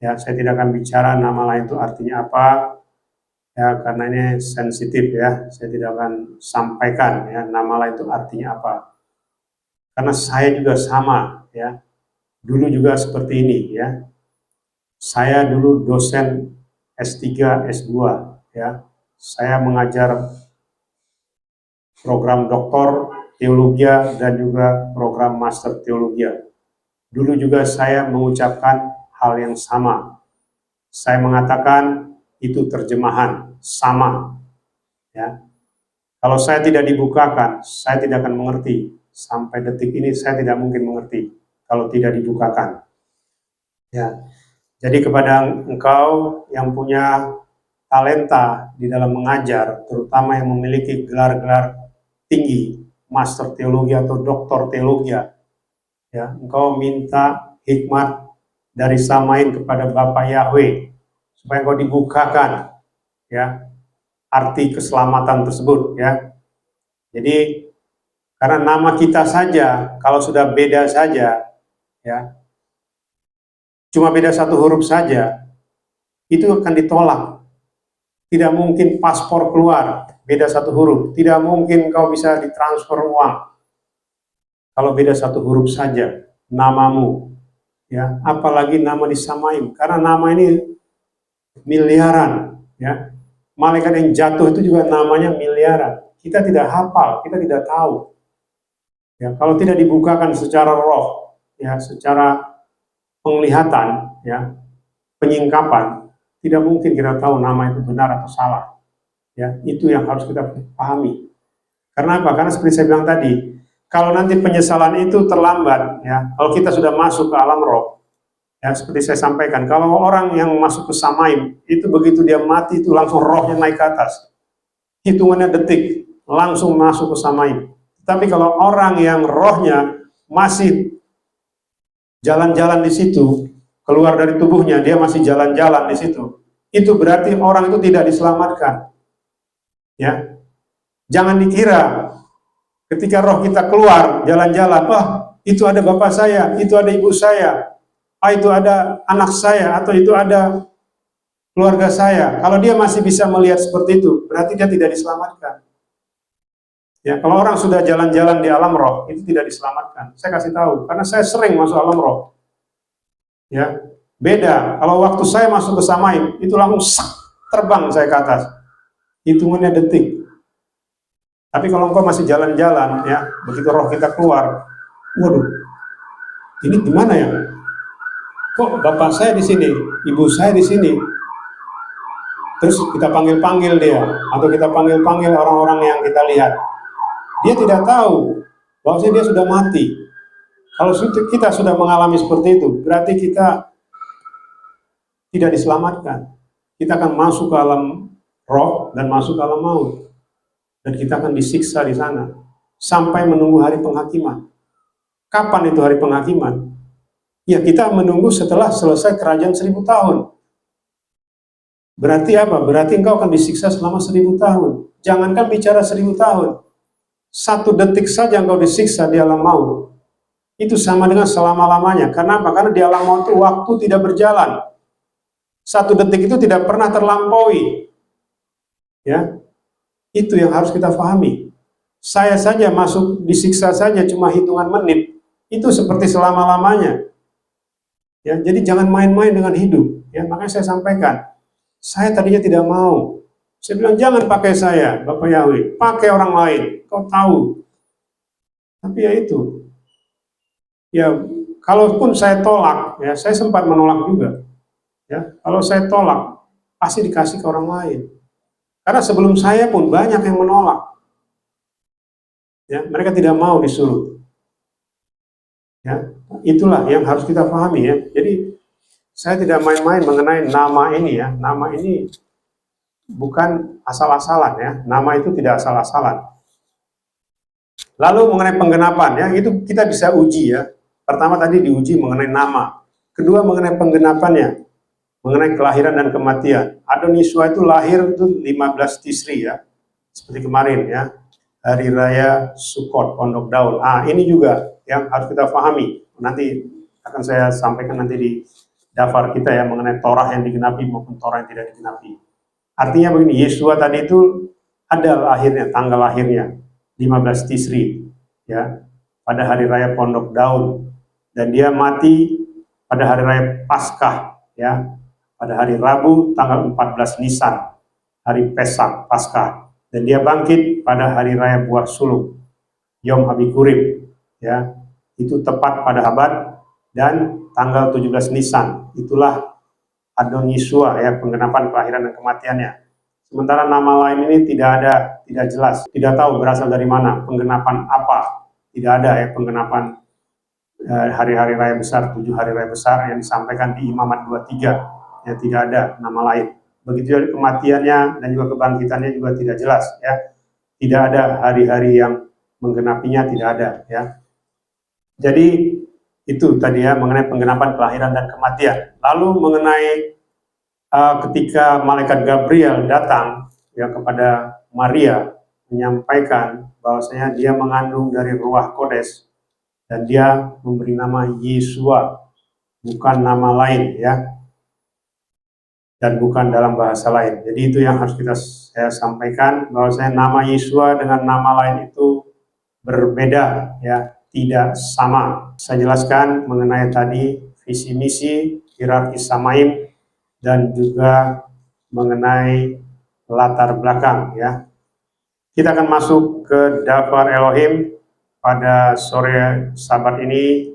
Ya, saya tidak akan bicara nama lain itu artinya apa, ya karena ini sensitif ya. Saya tidak akan sampaikan ya nama lain itu artinya apa. Karena saya juga sama ya. Dulu juga seperti ini ya. Saya dulu dosen S3, S2 ya. Saya mengajar program doktor teologi dan juga program master teologi. Dulu juga saya mengucapkan hal yang sama. Saya mengatakan itu terjemahan sama ya. Kalau saya tidak dibukakan, saya tidak akan mengerti. Sampai detik ini saya tidak mungkin mengerti kalau tidak dibukakan. Ya. Jadi kepada engkau yang punya talenta di dalam mengajar, terutama yang memiliki gelar-gelar tinggi, master teologi atau doktor teologi, ya, engkau minta hikmat dari Samain kepada Bapa Yahweh supaya engkau dibukakan, ya, arti keselamatan tersebut, ya. Jadi karena nama kita saja, kalau sudah beda saja, ya, cuma beda satu huruf saja, itu akan ditolak. Tidak mungkin paspor keluar, beda satu huruf. Tidak mungkin kau bisa ditransfer uang. Kalau beda satu huruf saja, namamu, ya, apalagi nama disamain. Karena nama ini miliaran, ya. Malaikat yang jatuh itu juga namanya miliaran. Kita tidak hafal, kita tidak tahu. Ya, kalau tidak dibukakan secara roh, ya, secara penglihatan, ya, penyingkapan, tidak mungkin kita tahu nama itu benar atau salah. Ya, itu yang harus kita pahami. Karena apa? Karena seperti saya bilang tadi, kalau nanti penyesalan itu terlambat, ya, kalau kita sudah masuk ke alam roh, ya, seperti saya sampaikan, kalau orang yang masuk ke Samaim, itu begitu dia mati itu langsung rohnya naik ke atas. Hitungannya detik, langsung masuk ke Samaim. Tapi kalau orang yang rohnya masih jalan-jalan di situ, keluar dari tubuhnya, dia masih jalan-jalan di situ, itu berarti orang itu tidak diselamatkan. Ya, jangan dikira ketika roh kita keluar jalan-jalan, wah, itu ada bapak saya, itu ada ibu saya, itu ada anak saya, atau itu ada keluarga saya. Kalau dia masih bisa melihat seperti itu, berarti dia tidak diselamatkan. Ya, kalau orang sudah jalan-jalan di alam roh, itu tidak diselamatkan. Saya kasih tahu, karena saya sering masuk alam roh. Ya, beda. Kalau waktu saya masuk ke Samaim, itu langsung terbang saya ke atas. Hitungannya detik. Tapi kalau engkau masih jalan-jalan, ya, begitu roh kita keluar, waduh, ini gimana ya? Kok bapak saya di sini, ibu saya di sini? Terus kita panggil-panggil dia, atau kita panggil-panggil orang-orang yang kita lihat. Dia tidak tahu bahwasanya dia sudah mati. Kalau kita sudah mengalami seperti itu, berarti kita tidak diselamatkan. Kita akan masuk ke alam roh dan masuk ke alam maut. Dan kita akan disiksa di sana sampai menunggu hari penghakiman. Kapan itu hari penghakiman? Ya, kita menunggu setelah selesai kerajaan 1000 tahun. Berarti apa? Berarti engkau akan disiksa selama 1000 tahun. Jangankan bicara 1000 tahun. 1 detik saja engkau disiksa di alam maut. Itu sama dengan selama-lamanya. Karena apa? Karena di alam maut itu waktu tidak berjalan. 1 detik itu tidak pernah terlampaui. Ya, itu yang harus kita pahami. Saya saja masuk disiksa saja cuma hitungan menit. Itu seperti selama-lamanya. Ya, jadi jangan main-main dengan hidup. Ya, makanya saya sampaikan. Saya tadinya tidak mau. Saya bilang jangan pakai saya, Bapak Yahweh. Pakai orang lain. Kau tahu. Tapi ya itu. Ya, kalaupun saya tolak, ya saya sempat menolak juga. Ya, kalau saya tolak, pasti dikasih ke orang lain. Karena sebelum saya pun banyak yang menolak. Ya, mereka tidak mau disuruh. Ya, itulah yang harus kita pahami ya. Jadi saya tidak main-main mengenai nama ini ya. Nama ini bukan asal-asalan ya. Nama itu tidak asal-asalan. Lalu mengenai penggenapan ya, itu kita bisa uji ya. Pertama tadi diuji mengenai nama. Kedua mengenai penggenapannya. Mengenai kelahiran dan kematian. Adon Yesua itu lahir itu 15 Tisri ya. Seperti kemarin ya. Hari Raya Sukkot, Pondok Daun. Ini juga yang harus kita pahami. Nanti akan saya sampaikan nanti di daftar kita ya mengenai Torah yang digenapi maupun Torah yang tidak digenapi. Artinya begini, Yesua tadi itu ada lahirnya, tanggal lahirnya 15 Tisri ya, pada hari raya Pondok Daun, dan dia mati pada hari raya Paskah ya, pada hari Rabu tanggal 14 Nisan, hari Pesak Paskah, dan dia bangkit pada hari raya Buah Sulung, Yom Habikurim ya, itu tepat pada Abad dan tanggal 17 Nisan. Itulah Adon Yesua ya, penggenapan kelahiran dan kematiannya. Sementara nama lain ini tidak ada, tidak jelas, tidak tahu berasal dari mana, penggenapan apa, tidak ada ya penggenapan hari-hari raya besar, 7 hari raya besar yang disampaikan di Imamat 23, ya tidak ada nama lain. Begitu juga kematiannya dan juga kebangkitannya juga tidak jelas ya, tidak ada hari-hari yang menggenapinya tidak ada, ya. Jadi itu tadi ya mengenai penggenapan kelahiran dan kematian. Lalu mengenai ketika malaikat Gabriel datang ya kepada Maria menyampaikan bahwasanya dia mengandung dari Ruah Kodes dan dia memberi nama Yesua, bukan nama lain ya, dan bukan dalam bahasa lain. Jadi itu yang harus saya sampaikan, bahwasanya nama Yesua dengan nama lain itu berbeda ya, tidak sama. Saya jelaskan mengenai tadi visi misi, hierarki Samaim, dan juga mengenai latar belakang ya. Kita akan masuk ke Dafar Elohim pada sore Sabat ini.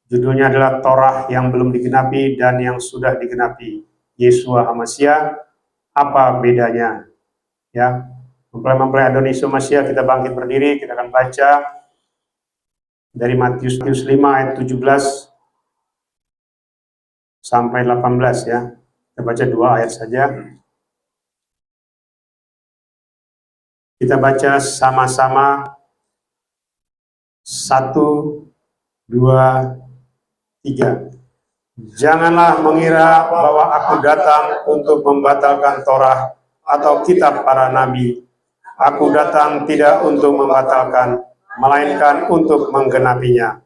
Judulnya adalah Torah yang belum digenapi dan yang sudah digenapi. Yesua HaMashiach, apa bedanya? Ya, mempelai Adonis HaMashiach, kita bangkit berdiri, kita akan baca dari Matius 5 ayat 17 sampai 18 ya. Kita baca 2 ayat saja. Kita baca sama-sama. 1, 2, 3. Janganlah mengira bahwa aku datang untuk membatalkan Torah atau kitab para nabi. Aku datang tidak untuk membatalkan, melainkan untuk menggenapinya.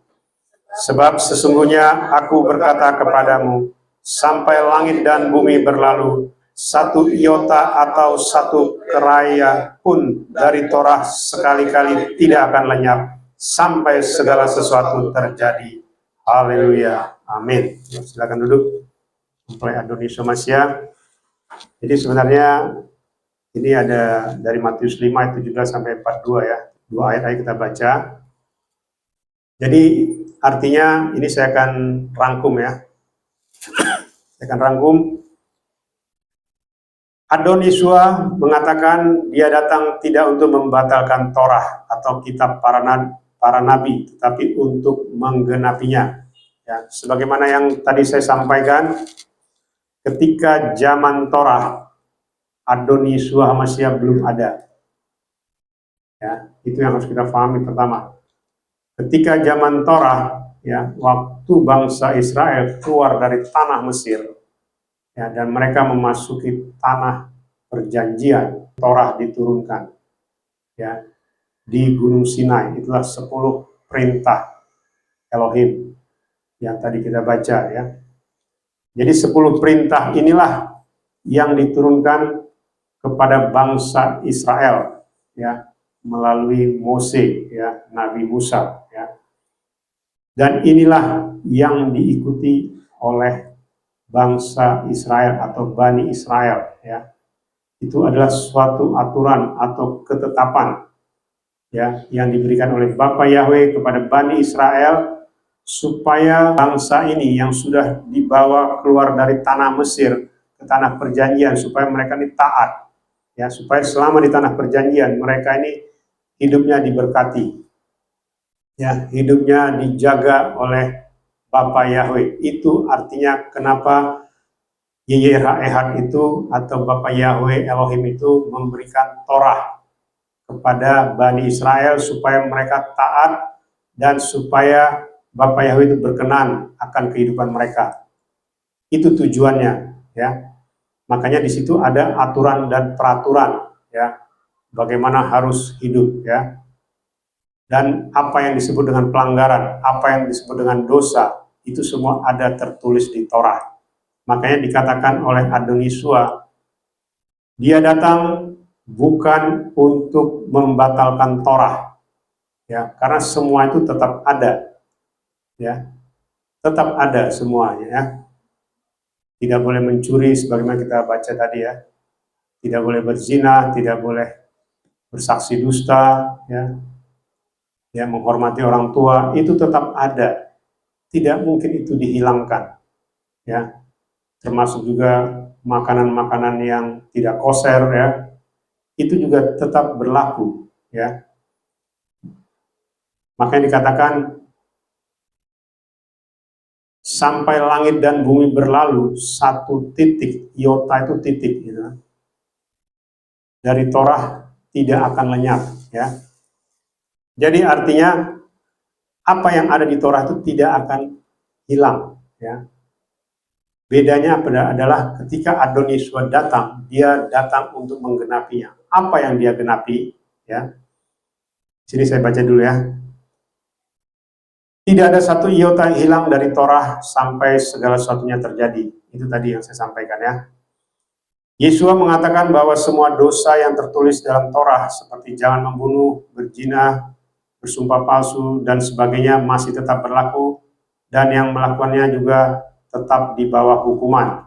Sebab sesungguhnya aku berkata kepadamu, sampai langit dan bumi berlalu, satu iota atau satu keraya pun dari Torah sekali-kali tidak akan lenyap, sampai segala sesuatu terjadi. Haleluya. Amin. Silakan duduk. Mempelai Adonis HaMashiach. Jadi sebenarnya ini ada dari Matius 5 ayat 17 sampai 42 ya. 2 ayat kita baca. Jadi artinya ini saya akan rangkum ya. Saya akan rangkum. Adonis Yesua mengatakan dia datang tidak untuk membatalkan Torah atau kitab para nabi, tetapi untuk menggenapinya. Ya, sebagaimana yang tadi saya sampaikan, ketika zaman Torah, Adonis Yesua HaMashiach belum ada. Ya, itu yang harus kita pahami pertama. Ketika zaman Torah, ya, waktu bangsa Israel keluar dari tanah Mesir, ya, dan mereka memasuki tanah perjanjian, Torah diturunkan, ya, di Gunung Sinai. Itulah 10 perintah Elohim yang tadi kita baca ya. Jadi 10 perintah inilah yang diturunkan kepada bangsa Israel ya, melalui Mose ya, Nabi Musa ya. Dan inilah yang diikuti oleh bangsa Israel atau Bani Israel ya. Itu adalah suatu aturan atau ketetapan ya yang diberikan oleh Bapa Yahweh kepada Bani Israel, supaya bangsa ini yang sudah dibawa keluar dari tanah Mesir ke tanah perjanjian, supaya mereka ini taat ya, supaya selama di tanah perjanjian mereka ini hidupnya diberkati ya, hidupnya dijaga oleh Bapa Yahweh. Itu artinya kenapa YYH itu atau Bapa Yahweh Elohim itu memberikan Torah kepada Bani Israel supaya mereka taat dan supaya Bapa Yahweh itu berkenan akan kehidupan mereka. Itu tujuannya ya. Makanya di situ ada aturan dan peraturan ya, bagaimana harus hidup ya. Dan apa yang disebut dengan pelanggaran, apa yang disebut dengan dosa, itu semua ada tertulis di Torah. Makanya dikatakan oleh Adonis Yesua, dia datang bukan untuk membatalkan Torah ya, karena semua itu tetap ada ya, tetap ada semuanya ya. Tidak boleh mencuri sebagaimana kita baca tadi ya, tidak boleh berzina, tidak boleh bersaksi dusta ya, ya, menghormati orang tua, itu tetap ada, tidak mungkin itu dihilangkan ya. Termasuk juga makanan-makanan yang tidak kosher ya, itu juga tetap berlaku ya. Makanya dikatakan sampai langit dan bumi berlalu, satu titik, iota itu titik gitu, dari Torah tidak akan lenyap ya. Jadi artinya apa yang ada di Torah itu tidak akan hilang. Ya. Bedanya adalah ketika Adon Yeshua datang, dia datang untuk menggenapinya. Apa yang dia genapi? Ya. Sini saya baca dulu ya. Tidak ada satu iota yang hilang dari Torah sampai segala sesuatunya terjadi. Itu tadi yang saya sampaikan ya. Yeshua mengatakan bahwa semua dosa yang tertulis dalam Torah seperti jangan membunuh, berzina, bersumpah palsu, dan sebagainya masih tetap berlaku, dan yang melakukannya juga tetap di bawah hukuman.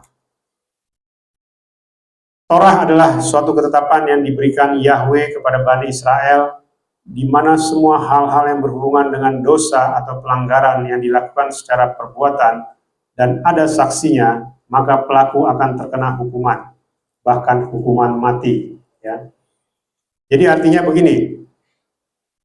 Torah adalah suatu ketetapan yang diberikan Yahweh kepada Bani Israel, di mana semua hal-hal yang berhubungan dengan dosa atau pelanggaran yang dilakukan secara perbuatan dan ada saksinya, maka pelaku akan terkena hukuman, bahkan hukuman mati. Ya. Jadi artinya begini,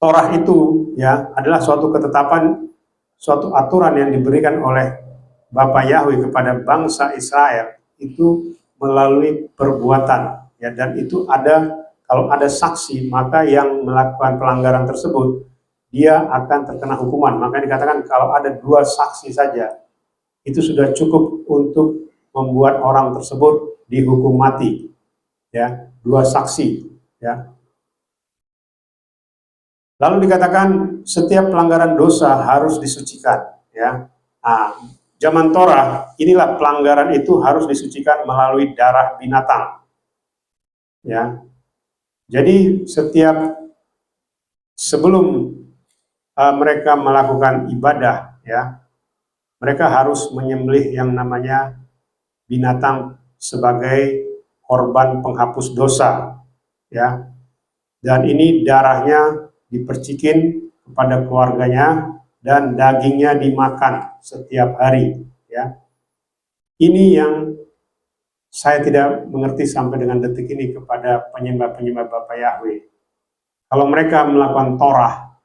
Torah itu ya adalah suatu ketetapan, suatu aturan yang diberikan oleh Bapa Yahweh kepada bangsa Israel itu melalui perbuatan ya, dan itu ada, kalau ada saksi maka yang melakukan pelanggaran tersebut dia akan terkena hukuman. Maka dikatakan kalau ada 2 saksi saja itu sudah cukup untuk membuat orang tersebut dihukum mati ya, 2 saksi ya. Lalu dikatakan setiap pelanggaran dosa harus disucikan ya. Nah, zaman Torah inilah pelanggaran itu harus disucikan melalui darah binatang ya. Jadi setiap sebelum mereka melakukan ibadah ya, mereka harus menyembelih yang namanya binatang sebagai korban penghapus dosa ya. Dan ini darahnya dipercikin kepada keluarganya dan dagingnya dimakan setiap hari ya. Ini yang saya tidak mengerti sampai dengan detik ini kepada penyembah-penyembah Bapa Yahweh. Kalau mereka melakukan Torah,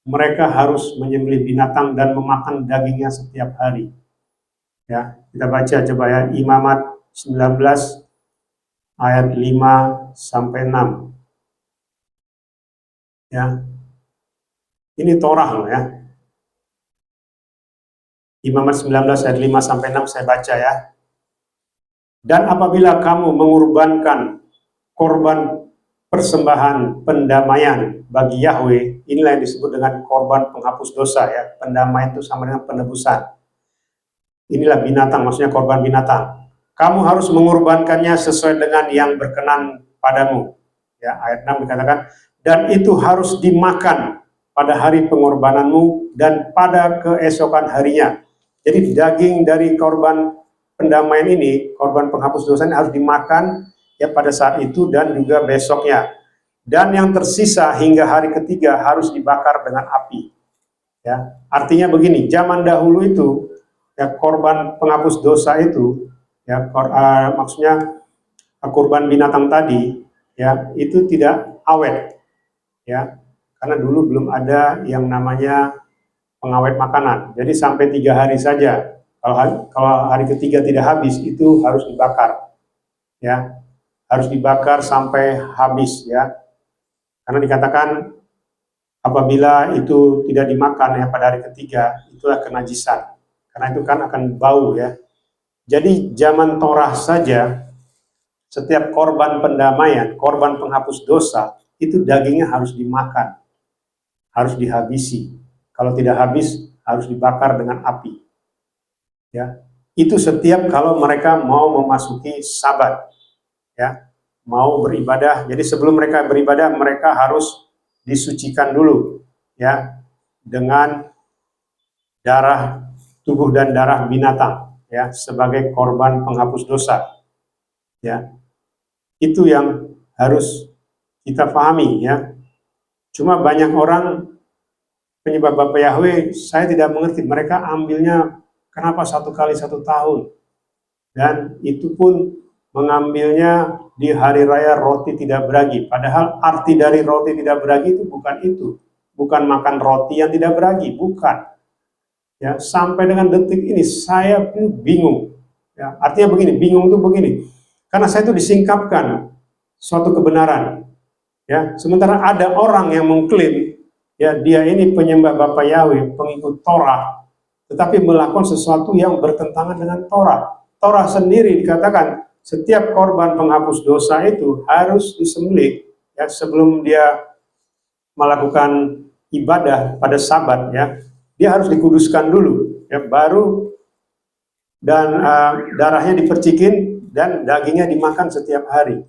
mereka harus menyembelih binatang dan memakan dagingnya setiap hari. Ya, kita baca coba ya, Imamat 19 ayat 5 sampai 6. Ya. Ini Torah loh ya. Imamat 19 ayat 5 sampai 6 saya baca ya. Dan apabila kamu mengorbankan korban persembahan pendamaian bagi Yahweh, inilah yang disebut dengan korban penghapus dosa ya. Pendamaian itu sama dengan penebusan. Inilah binatang, maksudnya korban binatang. Kamu harus mengorbankannya sesuai dengan yang berkenan padamu. Ya, ayat 6 dikatakan, dan itu harus dimakan pada hari pengorbananmu dan pada keesokan harinya. Jadi daging dari korban pendamaian ini, korban penghapus dosa ini harus dimakan ya pada saat itu dan juga besoknya. Dan yang tersisa hingga hari ketiga harus dibakar dengan api. Ya, artinya begini, zaman dahulu itu ya korban penghapus dosa itu ya maksudnya korban binatang tadi ya itu tidak awet ya, karena dulu belum ada yang namanya pengawet makanan. Jadi sampai 3 hari saja. Kalau hari ketiga tidak habis itu harus dibakar ya, harus dibakar sampai habis ya, karena dikatakan apabila itu tidak dimakan ya pada hari ketiga itulah kenajisan, karena itu kan akan bau ya. Jadi zaman Torah saja setiap korban pendamaian, korban penghapus dosa itu dagingnya harus dimakan, harus dihabisi. Kalau tidak habis harus dibakar dengan api. Ya, itu setiap kalau mereka mau memasuki Sabat, ya, mau beribadah. Jadi sebelum mereka beribadah, mereka harus disucikan dulu, ya, dengan darah tubuh dan darah binatang, ya, sebagai korban penghapus dosa, ya. Itu yang harus kita pahami, ya. Cuma banyak orang penyembah Bapa Yahweh, saya tidak mengerti, mereka ambilnya kenapa 1 kali 1 tahun, dan itu pun mengambilnya di hari raya roti tidak beragi, padahal arti dari roti tidak beragi itu bukan makan roti yang tidak beragi, bukan. Ya, sampai dengan detik ini saya pun bingung. Ya, artinya begini, bingung itu begini, karena saya itu disingkapkan suatu kebenaran. Ya, sementara ada orang yang mengklaim ya dia ini penyembah Bapa Yahweh, pengikut Torah, tetapi melakukan sesuatu yang bertentangan dengan Torah. Torah sendiri dikatakan setiap korban penghapus dosa itu harus disembelih ya sebelum dia melakukan ibadah pada Sabat ya. Dia harus dikuduskan dulu ya, baru dan darahnya dipercikin dan dagingnya dimakan setiap hari.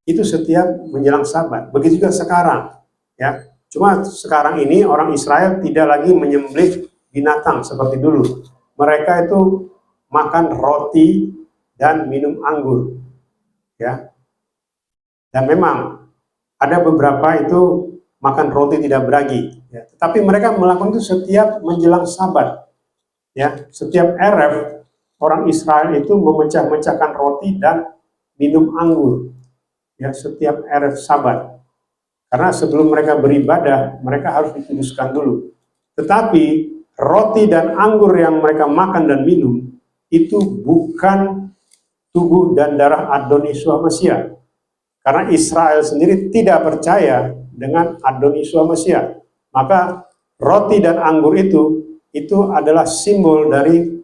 Itu setiap menjelang Sabat. Begitu juga sekarang ya. Cuma sekarang ini orang Israel tidak lagi menyembelih binatang seperti dulu. Mereka itu makan roti dan minum anggur ya. Dan memang ada beberapa itu makan roti tidak beragi ya. Tetapi mereka melakukan itu setiap menjelang Sabat ya. Setiap Erev orang Israel itu memecah-mecahkan roti dan minum anggur ya setiap Erev Sabat. Karena sebelum mereka beribadah, mereka harus dikuduskan dulu. Tetapi roti dan anggur yang mereka makan dan minum itu bukan tubuh dan darah Adon Yeshua Mesya. Karena Israel sendiri tidak percaya dengan Adon Yeshua Mesya. Maka roti dan anggur itu adalah simbol dari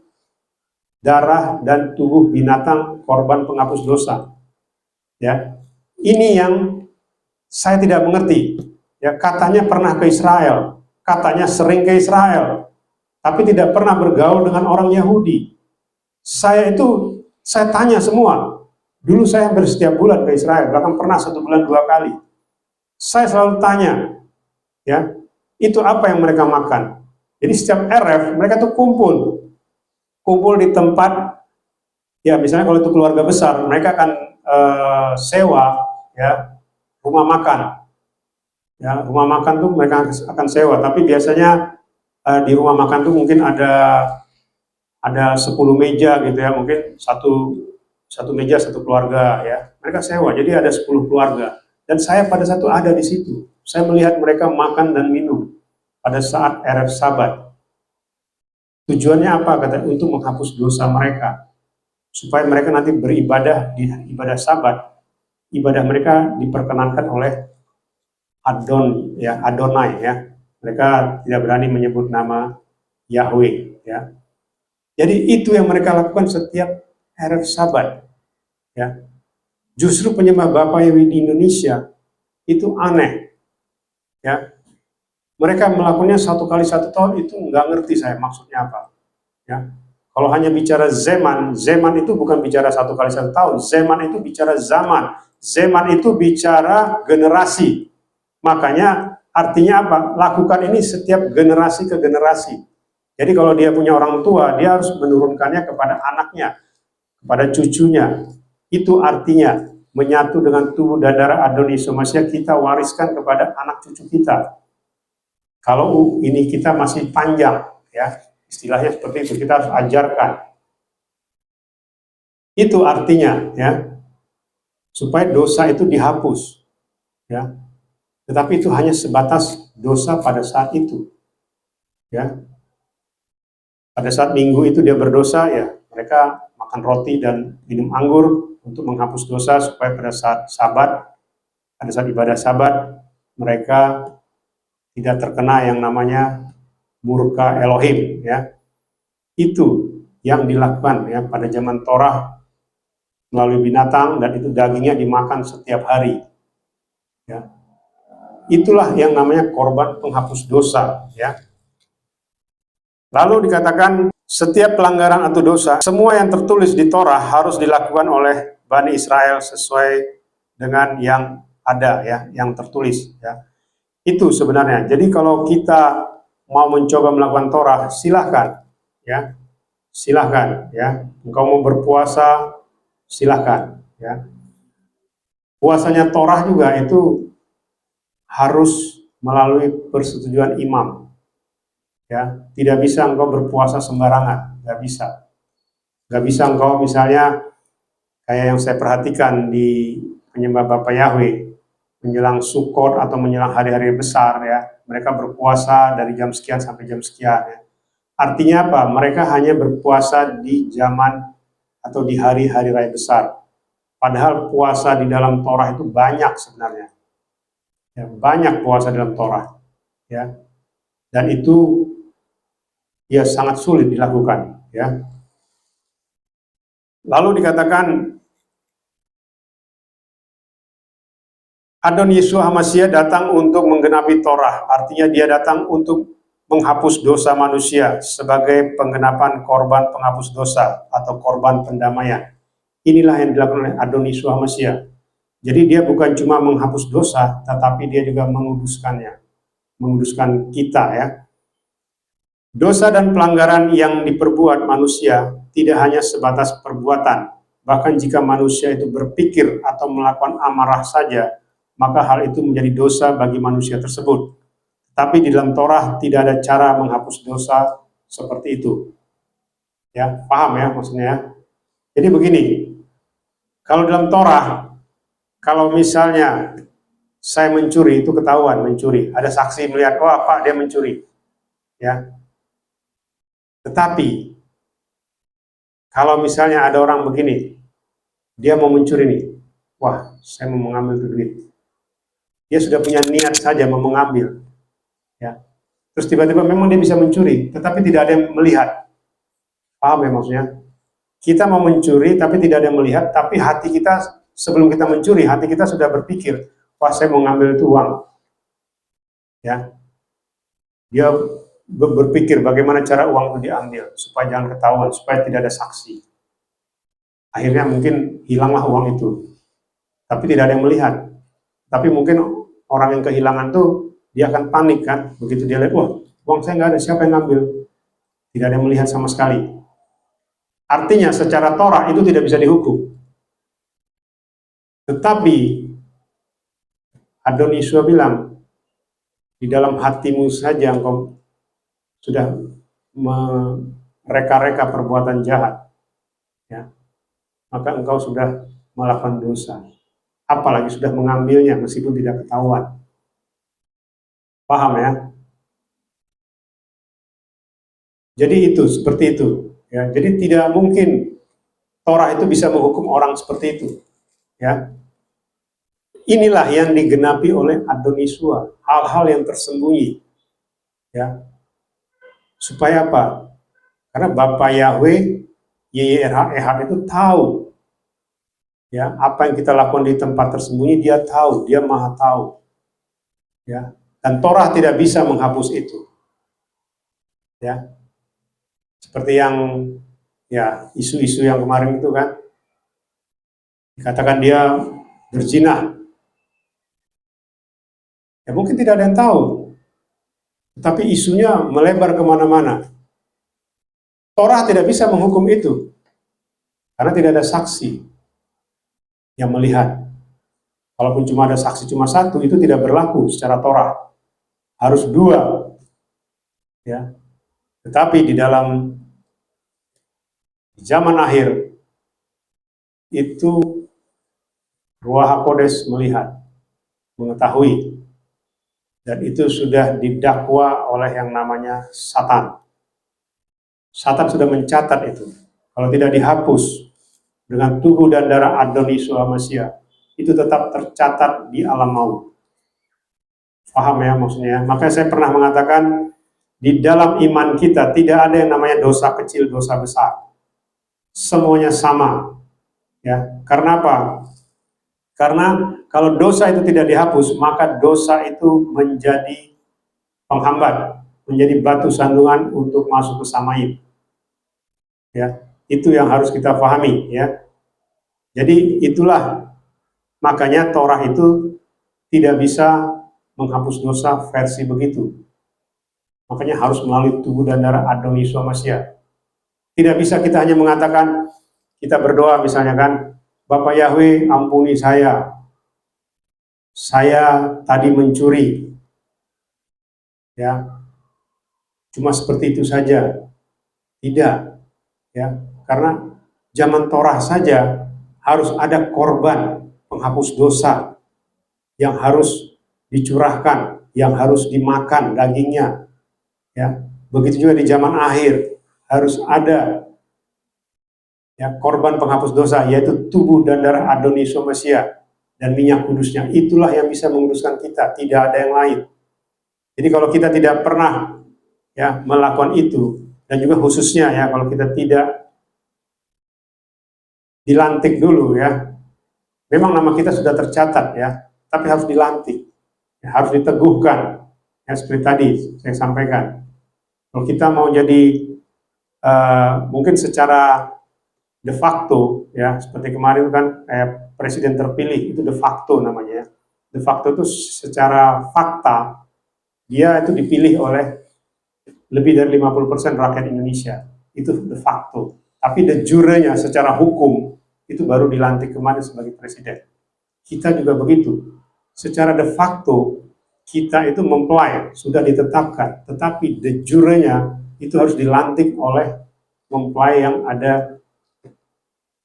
darah dan tubuh binatang korban penghapus dosa. Ya. Ini yang saya tidak mengerti. Ya, katanya pernah ke Israel, katanya sering ke Israel, tapi tidak pernah bergaul dengan orang Yahudi. Saya tanya semua. Dulu saya hampir setiap bulan ke Israel, bahkan pernah 1 bulan 2 kali. Saya selalu tanya, ya, itu apa yang mereka makan? Jadi setiap Erev mereka tuh kumpul di tempat, ya misalnya kalau itu keluarga besar, mereka akan sewa, ya, rumah makan. Ya, rumah makan tuh mereka akan sewa, tapi biasanya di rumah makan tuh mungkin ada 10 meja gitu ya, mungkin satu meja satu keluarga ya. Mereka sewa, jadi ada 10 keluarga. Dan saya pada satu ada di situ. Saya melihat mereka makan dan minum pada saat Erev Sabat. Tujuannya apa? Kata untuk menghapus dosa mereka. Supaya mereka nanti beribadah di ibadah Sabat. Ibadah mereka diperkenankan oleh Adonai ya. Mereka tidak berani menyebut nama Yahweh ya. Jadi itu yang mereka lakukan setiap Erev Sabat ya. Justru penyembah Bapa Yahweh di Indonesia itu aneh ya. Mereka melakukannya 1 kali 1 tahun, itu nggak ngerti saya maksudnya apa ya. Kalau hanya bicara zaman itu bukan bicara 1 kali 1 tahun. Zaman itu bicara zaman. Zaman itu bicara generasi. Makanya artinya apa? Lakukan ini setiap generasi ke generasi. Jadi kalau dia punya orang tua, dia harus menurunkannya kepada anaknya, kepada cucunya. Itu artinya menyatu dengan tubuh dan darah Adon Yeshua Mesya, kita wariskan kepada anak cucu kita. Kalau ini kita masih panjang, ya istilahnya seperti itu, kita harus ajarkan. Itu artinya, ya, supaya dosa itu dihapus, ya. Tetapi itu hanya sebatas dosa pada saat itu, ya. Pada saat minggu itu dia berdosa, ya, mereka makan roti dan minum anggur untuk menghapus dosa, supaya pada saat Sabat, pada saat ibadah Sabat, mereka tidak terkena yang namanya murka Elohim, ya. Itu yang dilakukan ya pada zaman Torah melalui binatang, dan itu dagingnya dimakan setiap hari. Ya. Itulah yang namanya korban penghapus dosa, ya. Lalu dikatakan setiap pelanggaran atau dosa, semua yang tertulis di Torah harus dilakukan oleh Bani Israel sesuai dengan yang ada, ya, yang tertulis, ya. Itu sebenarnya. Jadi kalau kita mau mencoba melakukan Torah, silahkan, ya, silahkan, ya. Engkau mau berpuasa, silahkan, ya. Puasanya Torah juga itu harus melalui persetujuan imam, ya. Tidak bisa engkau berpuasa sembarangan, nggak bisa. Nggak bisa engkau misalnya kayak yang saya perhatikan di penyembah Bapa Yahweh, menjelang Sukkot atau menjelang hari-hari besar, ya, mereka berpuasa dari jam sekian sampai jam sekian, ya. Artinya apa? Mereka hanya berpuasa di zaman atau di hari-hari raya besar. Padahal puasa di dalam Torah itu banyak sebenarnya. Ya, banyak puasa dalam Torah. ya. Dan itu ya sangat sulit dilakukan, ya. Lalu dikatakan Adon Yeshua HaMashiach datang untuk menggenapi Torah, artinya dia datang untuk menghapus dosa manusia sebagai penggenapan korban penghapus dosa atau korban pendamaian. Inilah yang dilakukan oleh Adon Yeshua HaMashiach. Jadi dia bukan cuma menghapus dosa, tetapi dia juga menguduskannya, menguduskan kita, ya. Dosa dan pelanggaran yang diperbuat manusia tidak hanya sebatas perbuatan, bahkan jika manusia itu berpikir atau melakukan amarah saja, maka hal itu menjadi dosa bagi manusia tersebut. Tapi di dalam Torah tidak ada cara menghapus dosa seperti itu. Ya, paham ya maksudnya? Jadi begini, kalau dalam Torah, kalau misalnya saya mencuri, itu ketahuan mencuri. Ada saksi melihat, wah Pak dia mencuri. Ya. Tetapi, kalau misalnya ada orang begini, dia mau mencuri nih, wah saya mau mengambil itu duit. Dia sudah punya niat saja mau mengambil. Ya. Terus tiba-tiba memang dia bisa mencuri, tetapi tidak ada yang melihat. Paham ya maksudnya? Kita mau mencuri tapi tidak ada yang melihat, tapi hati kita sebelum kita mencuri, hati kita sudah berpikir, wah saya mau ngambil itu uang. Ya. Dia berpikir bagaimana cara uang itu diambil, supaya jangan ketahuan, supaya tidak ada saksi. Akhirnya mungkin hilanglah uang itu, tapi tidak ada yang melihat. Tapi mungkin orang yang kehilangan tuh, dia akan panik kan, begitu dia lihat, wah uang saya nggak ada, siapa yang ngambil? Tidak ada yang melihat sama sekali. Artinya secara Torah itu tidak bisa dihukum. Tetapi Adon Yeshua bilang, di dalam hatimu saja engkau sudah mereka-reka perbuatan jahat, ya, maka engkau sudah melakukan dosa. Apalagi sudah mengambilnya meskipun tidak ketahuan. Paham ya? Jadi itu, seperti itu. Ya, jadi tidak mungkin Torah itu bisa menghukum orang seperti itu. Ya. Inilah yang digenapi oleh Adon Yeshua, hal-hal yang tersembunyi. Ya. Supaya apa? Karena Bapa Yahweh, YYRH itu tahu. Ya, apa yang kita lakukan di tempat tersembunyi, dia tahu, dia maha tahu. Ya. Dan Torah tidak bisa menghapus itu. Ya. Seperti yang ya isu-isu yang kemarin itu kan, dikatakan dia berzina. Ya mungkin tidak ada yang tahu, tetapi isunya melebar kemana-mana. Torah tidak bisa menghukum itu, karena tidak ada saksi yang melihat. Walaupun cuma ada saksi cuma satu, itu tidak berlaku secara Torah. Harus dua. Ya. Tetapi di dalam zaman akhir, itu Ruach HaKodes melihat, mengetahui, dan itu sudah didakwa oleh yang namanya Satan. Satan sudah mencatat itu. Kalau tidak dihapus dengan tubuh dan darah Adon Yeshua HaMashiach, itu tetap tercatat di alam maut. Paham ya maksudnya? Makanya saya pernah mengatakan, di dalam iman kita tidak ada yang namanya dosa kecil, dosa besar. Semuanya sama. Ya, karena apa? Karena kalau dosa itu tidak dihapus, maka dosa itu menjadi penghambat, menjadi batu sandungan untuk masuk ke Samaim. Ya, itu yang harus kita pahami. Ya, jadi itulah makanya Torah itu tidak bisa menghapus dosa versi begitu. Makanya harus melalui tubuh dan darah Adon Yeshua HaMashiach. Tidak bisa kita hanya mengatakan, kita berdoa misalnya kan, Bapak Yahweh ampuni saya tadi mencuri. Ya, cuma seperti itu saja. Tidak. Ya, karena zaman Torah saja harus ada korban penghapus dosa yang harus dicurahkan, yang harus dimakan dagingnya. Ya, begitu juga di zaman akhir harus ada ya korban penghapus dosa, yaitu tubuh dan darah Adon Yeshua HaMashiach dan minyak kudusnya. Itulah yang bisa menguduskan kita, tidak ada yang lain. Jadi kalau kita tidak pernah ya melakukan itu, dan juga khususnya ya kalau kita tidak dilantik dulu ya, memang nama kita sudah tercatat ya, tapi harus dilantik, ya, harus diteguhkan ya, seperti tadi saya sampaikan. Kalau kita mau jadi mungkin secara de facto ya, seperti kemarin kan kayak presiden terpilih itu de facto namanya ya. De facto itu secara fakta dia itu dipilih oleh lebih dari 50% rakyat Indonesia, itu de facto. Tapi de jure-nya secara hukum itu baru dilantik kemarin sebagai presiden. Kita juga begitu. Secara de facto kita itu mempelai, sudah ditetapkan, tetapi de jure-nya itu harus dilantik oleh mempelai yang ada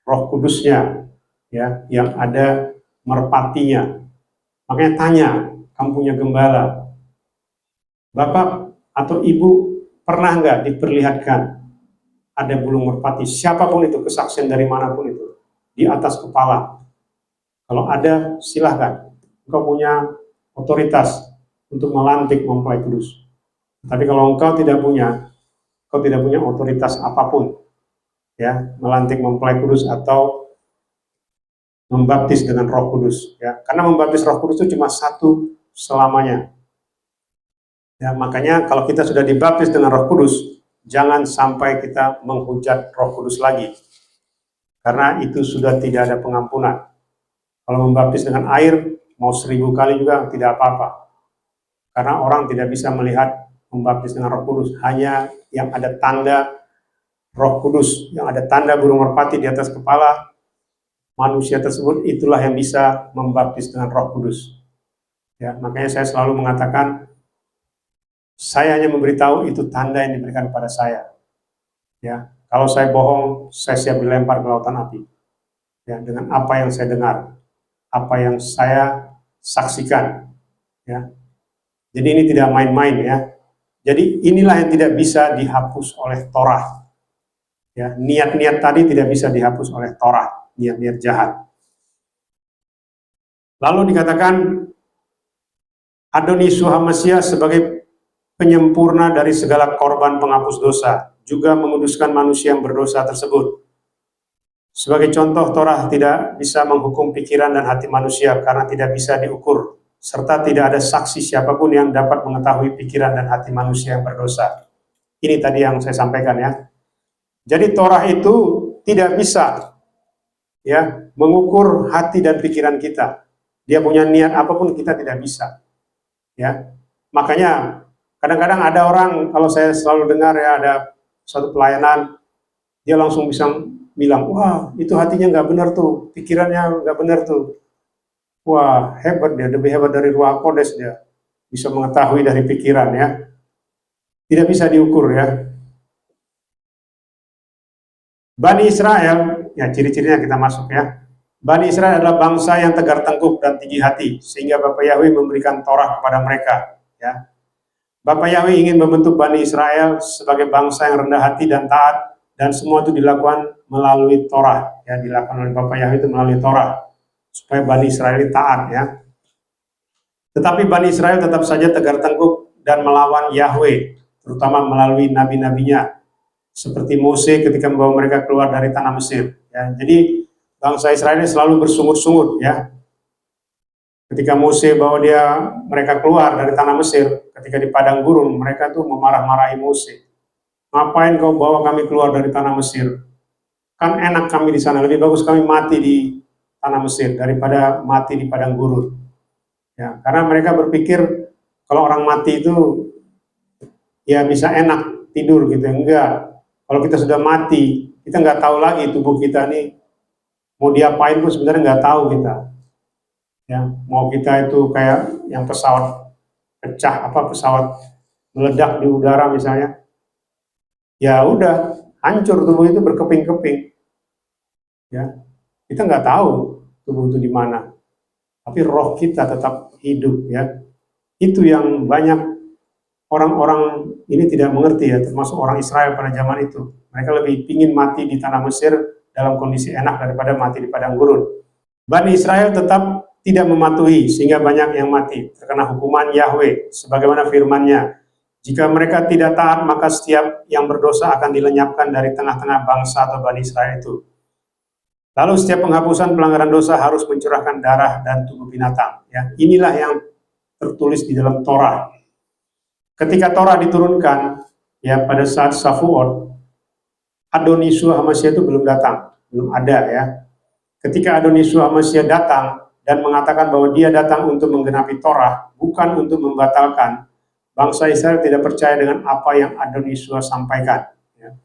Roh Kudusnya, ya, yang ada merpatinya. Makanya tanya, kamu punya gembala, Bapak atau Ibu pernah nggak diperlihatkan ada bulu merpati, siapapun itu, kesaksian dari manapun itu, di atas kepala? Kalau ada, silahkan. Engkau punya otoritas untuk melantik mempelai kudus. Tapi kalau engkau tidak punya otoritas apapun, ya, melantik mempelai kudus atau membaptis dengan Roh Kudus, ya. Karena membaptis Roh Kudus itu cuma satu selamanya. Ya, makanya kalau kita sudah dibaptis dengan Roh Kudus, jangan sampai kita menghujat Roh Kudus lagi. Karena itu sudah tidak ada pengampunan. Kalau membaptis dengan air, mau 1000 kali juga tidak apa-apa. Karena orang tidak bisa melihat membaptis dengan Roh Kudus. Hanya yang ada tanda Roh Kudus, yang ada tanda burung merpati di atas kepala manusia tersebut, itulah yang bisa membaptis dengan Roh Kudus. Ya, makanya saya selalu mengatakan, saya hanya memberitahu itu tanda yang diberikan kepada saya. Ya, kalau saya bohong, saya siap dilempar ke lautan api. Ya, dengan apa yang saya dengar, apa yang saya saksikan. Ya, jadi ini tidak main-main ya. Jadi inilah yang tidak bisa dihapus oleh Torah. Ya, niat-niat tadi tidak bisa dihapus oleh Torah, niat-niat jahat. Lalu dikatakan Adoni Yeshua Mashiach sebagai penyempurna dari segala korban penghapus dosa, juga menguduskan manusia yang berdosa tersebut. Sebagai contoh, Torah tidak bisa menghukum pikiran dan hati manusia karena tidak bisa diukur, serta tidak ada saksi siapapun yang dapat mengetahui pikiran dan hati manusia yang berdosa. Ini tadi yang saya sampaikan ya. Jadi Torah itu tidak bisa ya mengukur hati dan pikiran kita. Dia punya niat apapun kita tidak bisa. Ya. Makanya kadang-kadang ada orang, kalau saya selalu dengar ya, ada suatu pelayanan, dia langsung bisa bilang, wah itu hatinya nggak benar tuh, pikirannya nggak benar tuh. Wah hebat dia, lebih hebat dari Ruach Kodes dia, bisa mengetahui dari pikiran ya. Tidak bisa diukur ya. Bani Israel, ya ciri-cirinya kita masuk ya. Bani Israel adalah bangsa yang tegar tengkuk dan tinggi hati, sehingga Bapa Yahweh memberikan Torah kepada mereka. Ya. Bapa Yahweh ingin membentuk Bani Israel sebagai bangsa yang rendah hati dan taat, dan semua itu dilakukan melalui Torah. Ya, dilakukan oleh Bapa Yahweh itu melalui Torah, supaya Bani Israel taat. Ya. Tetapi Bani Israel tetap saja tegar tengkuk dan melawan Yahweh, terutama melalui nabi-nabinya, seperti Mose ketika membawa mereka keluar dari tanah Mesir. Ya, jadi bangsa Israel ini selalu bersungut-sungut ya. Ketika Mose bawa mereka keluar dari tanah Mesir, ketika di padang gurun, mereka tuh memarah-marahi Mose. Ngapain kau bawa kami keluar dari tanah Mesir? Kan enak kami di sana, lebih bagus kami mati di tanah Mesir daripada mati di padang gurun. Ya, karena mereka berpikir kalau orang mati itu ya bisa enak tidur gitu, enggak. Kalau kita sudah mati, kita nggak tahu lagi tubuh kita ini mau diapain pun sebenarnya nggak tahu kita. Ya, mau kita itu kayak yang pesawat pecah, pesawat meledak di udara misalnya, ya udah hancur tubuh itu berkeping-keping. Ya, kita nggak tahu tubuh itu di mana, tapi roh kita tetap hidup. Ya, itu yang banyak orang-orang ini tidak mengerti ya, termasuk orang Israel pada zaman itu. Mereka lebih ingin mati di tanah Mesir dalam kondisi enak daripada mati di padang gurun. Bani Israel tetap tidak mematuhi sehingga banyak yang mati, terkena hukuman Yahweh sebagaimana firman-Nya. Jika mereka tidak taat, maka setiap yang berdosa akan dilenyapkan dari tengah-tengah bangsa atau Bani Israel itu. Lalu setiap penghapusan pelanggaran dosa harus mencurahkan darah dan tubuh binatang. Ya, inilah yang tertulis di dalam Torah. Ketika Torah diturunkan, ya pada saat Shavuot, Adon Yeshua HaMashiach itu belum datang, belum ada ya. Ketika Adon Yeshua HaMashiach datang dan mengatakan bahwa dia datang untuk menggenapi Torah, bukan untuk membatalkan, bangsa Israel tidak percaya dengan apa yang Adon Yeshua sampaikan. Ya.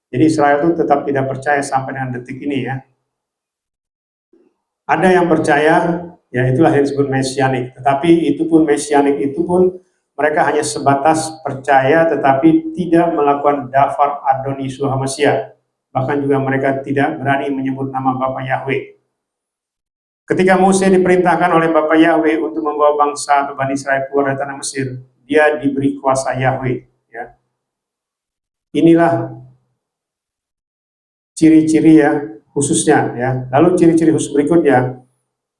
Jadi Israel itu tetap tidak percaya sampai dengan detik ini ya. Ada yang percaya, ya itulah yang disebut mesianik. Tetapi itu pun mesianik itu pun mereka hanya sebatas percaya tetapi tidak melakukan dafar Adon Yeshua HaMashiach. Bahkan juga mereka tidak berani menyebut nama Bapa Yahweh. Ketika Mose diperintahkan oleh Bapa Yahweh untuk membawa bangsa atau Bani Israel keluar dari tanah Mesir, dia diberi kuasa Yahweh. Ya. Inilah ciri-ciri ya khususnya. Ya. Lalu ciri-ciri khusus berikutnya,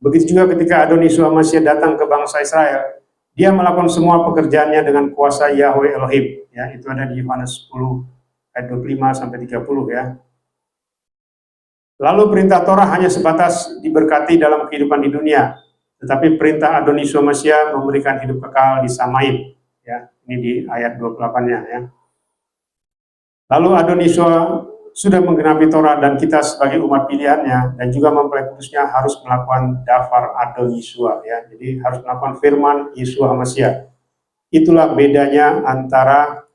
begitu juga ketika Adon Yeshua HaMashiach datang ke bangsa Israel, dia melakukan semua pekerjaannya dengan kuasa Yahweh Elohim. Ya, itu ada di Yohanes 10 ayat 25 sampai 30 ya. Lalu perintah Torah hanya sebatas diberkati dalam kehidupan di dunia, tetapi perintah Adon Yeshua HaMashiach memberikan hidup kekal di Samaim. Ya, ini di ayat 28-nya ya. Lalu Adon Yeshua sudah menggenapi Torah dan kita sebagai umat pilihannya dan juga mempelai kudusnya harus melakukan dafar Adon Yeshua ya. Jadi harus melakukan firman Yeshua HaMashiach. Itulah bedanya antara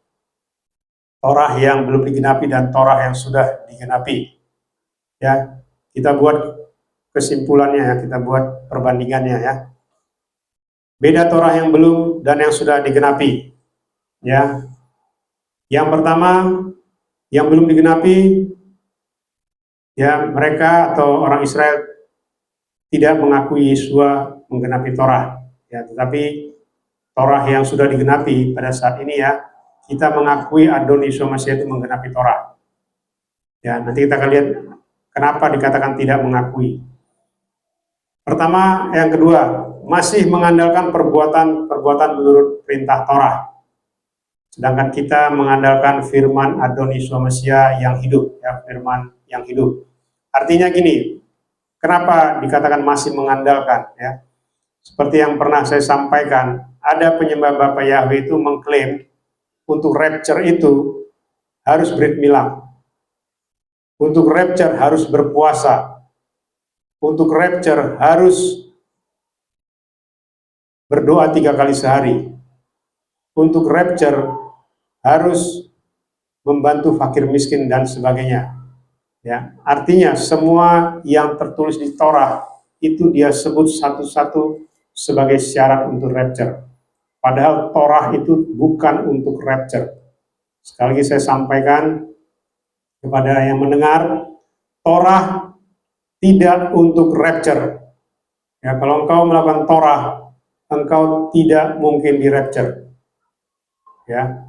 Torah yang belum digenapi dan Torah yang sudah digenapi. Ya, kita buat kesimpulannya ya, kita buat perbandingannya ya. Beda Torah yang belum dan yang sudah digenapi. Ya. Yang pertama, yang belum digenapi, ya mereka atau orang Israel tidak mengakui Yeshua menggenapi Torah. Ya, tetapi Torah yang sudah digenapi pada saat ini ya, kita mengakui Adon Yeshua HaMashiach itu menggenapi Torah. Ya, nanti kita akan lihat kenapa dikatakan tidak mengakui. Pertama, yang kedua, masih mengandalkan perbuatan menurut perintah Torah. Sedangkan kita mengandalkan firman Adon Yeshua HaMashiach yang hidup, ya, firman yang hidup. Artinya gini, kenapa dikatakan masih mengandalkan? Ya? Seperti yang pernah saya sampaikan, ada penyembah Bapa Yahweh itu mengklaim untuk rapture itu harus brit milah. Untuk rapture harus berpuasa. Untuk rapture harus berdoa 3 kali sehari. Untuk rapture harus membantu fakir miskin dan sebagainya. Ya, artinya semua yang tertulis di Torah itu dia sebut satu-satu sebagai syarat untuk rapture. Padahal Torah itu bukan untuk rapture. Sekali lagi saya sampaikan kepada yang mendengar, Torah tidak untuk rapture. Ya, kalau engkau melakukan Torah, engkau tidak mungkin di rapture. Ya,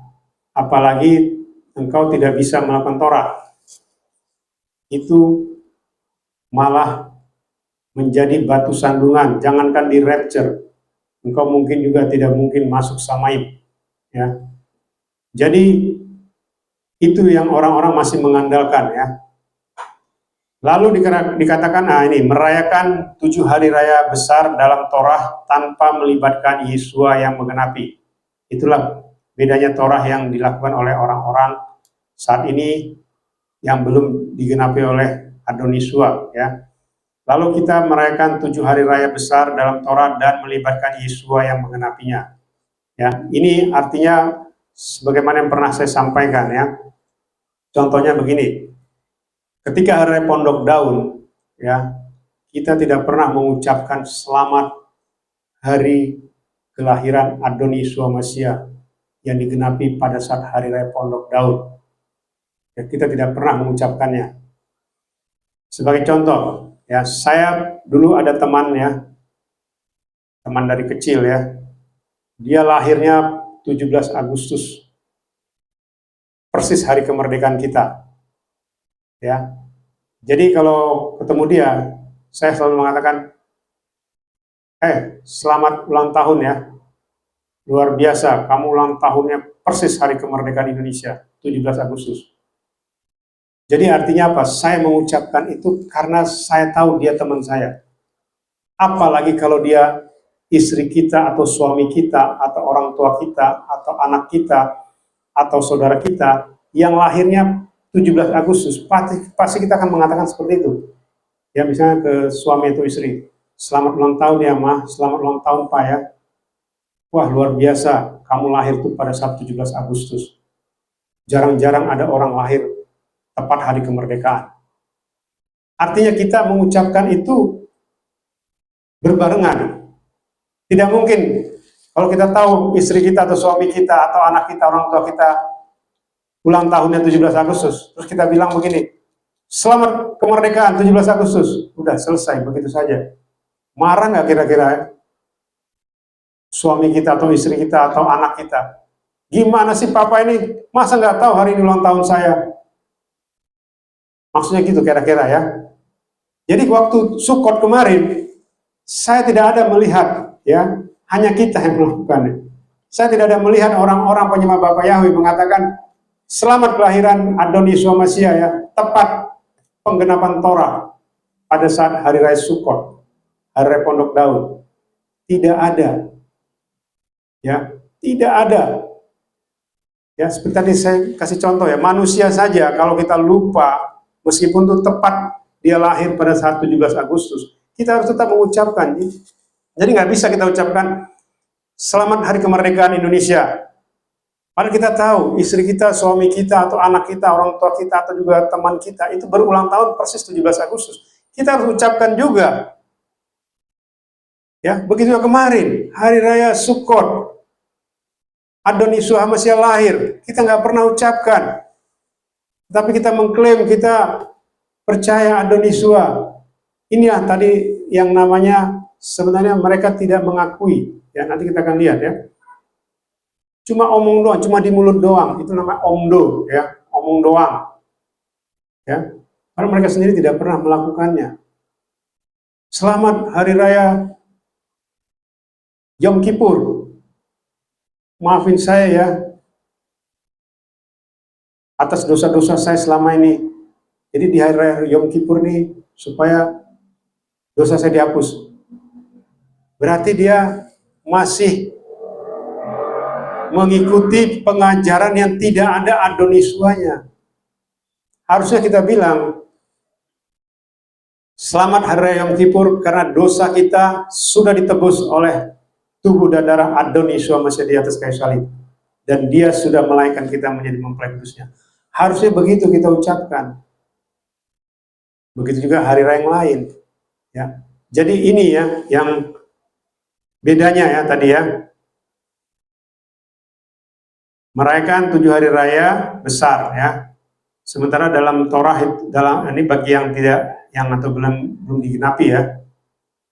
apalagi engkau tidak bisa melakukan Torah. Itu malah menjadi batu sandungan. Jangankan di rapture, engkau mungkin juga tidak mungkin masuk Samaim. Ya, jadi itu yang orang-orang masih mengandalkan ya. Lalu dikatakan, ini merayakan 7 hari raya besar dalam Torah tanpa melibatkan Yeshua yang menggenapi. Itulah bedanya Torah yang dilakukan oleh orang-orang saat ini yang belum digenapi oleh Adon Yeshua. Ya. Lalu kita merayakan 7 hari raya besar dalam Torah dan melibatkan Yeshua yang menggenapinya. Ya, ini artinya sebagaimana yang pernah saya sampaikan ya. Contohnya begini. Ketika hari raya Pondok Daun, ya, kita tidak pernah mengucapkan selamat hari kelahiran Adon Yeshua HaMashiach yang digenapi pada saat hari raya Pondok Daun. Ya, kita tidak pernah mengucapkannya. Sebagai contoh, ya, saya dulu ada teman ya, teman dari kecil ya, dia lahirnya 17 Agustus, persis hari kemerdekaan kita. Ya, jadi kalau ketemu dia, saya selalu mengatakan, Selamat ulang tahun ya, luar biasa, kamu ulang tahunnya persis hari kemerdekaan Indonesia, 17 Agustus. Jadi artinya apa? Saya mengucapkan itu karena saya tahu dia teman saya. Apalagi kalau dia istri kita atau suami kita atau orang tua kita atau anak kita atau saudara kita yang lahirnya 17 Agustus, pasti kita akan mengatakan seperti itu. Ya, misalnya ke suami atau istri, selamat ulang tahun ya Ma, selamat ulang tahun Pak ya. Wah, luar biasa, kamu lahir tuh pada saat 17 Agustus. Jarang-jarang ada orang lahir tepat hari kemerdekaan. Artinya kita mengucapkan itu berbarengan. Tidak mungkin kalau kita tahu istri kita atau suami kita atau anak kita, orang tua kita ulang tahunnya 17 Agustus, terus kita bilang begini, selamat kemerdekaan 17 Agustus, udah selesai begitu saja. Marah nggak kira-kira suami kita atau istri kita atau anak kita? Gimana sih papa ini, masa nggak tahu hari ini ulang tahun saya? Maksudnya gitu kira-kira ya. Jadi waktu Sukot kemarin, saya tidak ada melihat, ya, hanya kita yang melakukannya. Saya tidak ada melihat orang-orang penyembah Bapa Yahweh mengatakan, selamat kelahiran Adoni Yeshua Mashiach ya, tepat penggenapan Torah pada saat hari raya Sukot, hari raya Pondok Daun. Tidak ada. Ya, tidak ada. Ya, seperti tadi saya kasih contoh ya, manusia saja kalau kita lupa, meskipun itu tepat dia lahir pada saat 17 Agustus, kita harus tetap mengucapkan. Jadi nggak bisa kita ucapkan selamat hari kemerdekaan Indonesia. Padahal kita tahu istri kita, suami kita, atau anak kita, orang tua kita, atau juga teman kita itu berulang tahun persis 17 Agustus. Kita harus ucapkan juga. Ya, begitu juga kemarin hari raya Sukot, Adoni Yeshua Mashiach lahir, kita nggak pernah ucapkan. Tapi kita mengklaim kita percaya Adoni Yeshua. Inilah tadi yang namanya sebenarnya mereka tidak mengakui. Ya, nanti kita akan lihat ya. Cuma omong doang, cuma di mulut doang. Itu namanya omdo, ya, omong doang. Ya, karena mereka sendiri tidak pernah melakukannya. Selamat hari raya Yom Kippur. Maafin saya ya atas dosa-dosa saya selama ini. Jadi di hari raya Yom Kippur nih supaya dosa saya dihapus. Berarti dia masih mengikuti pengajaran yang tidak ada Adoni Yeshuanya. Harusnya kita bilang, selamat hari raya Yom Kippur karena dosa kita sudah ditebus oleh tubuh dan darah Adoni Yeshua Mashiach di atas kayu salib. Dan dia sudah melayakkan kita menjadi mempelai kudusnya. Harusnya begitu kita ucapkan. Begitu juga hari raya yang lain. Ya. Jadi ini ya yang bedanya ya tadi ya. Merayakan 7 hari raya besar ya. Sementara dalam Torah, dalam ini bagi yang tidak, yang atau belum digenapi ya,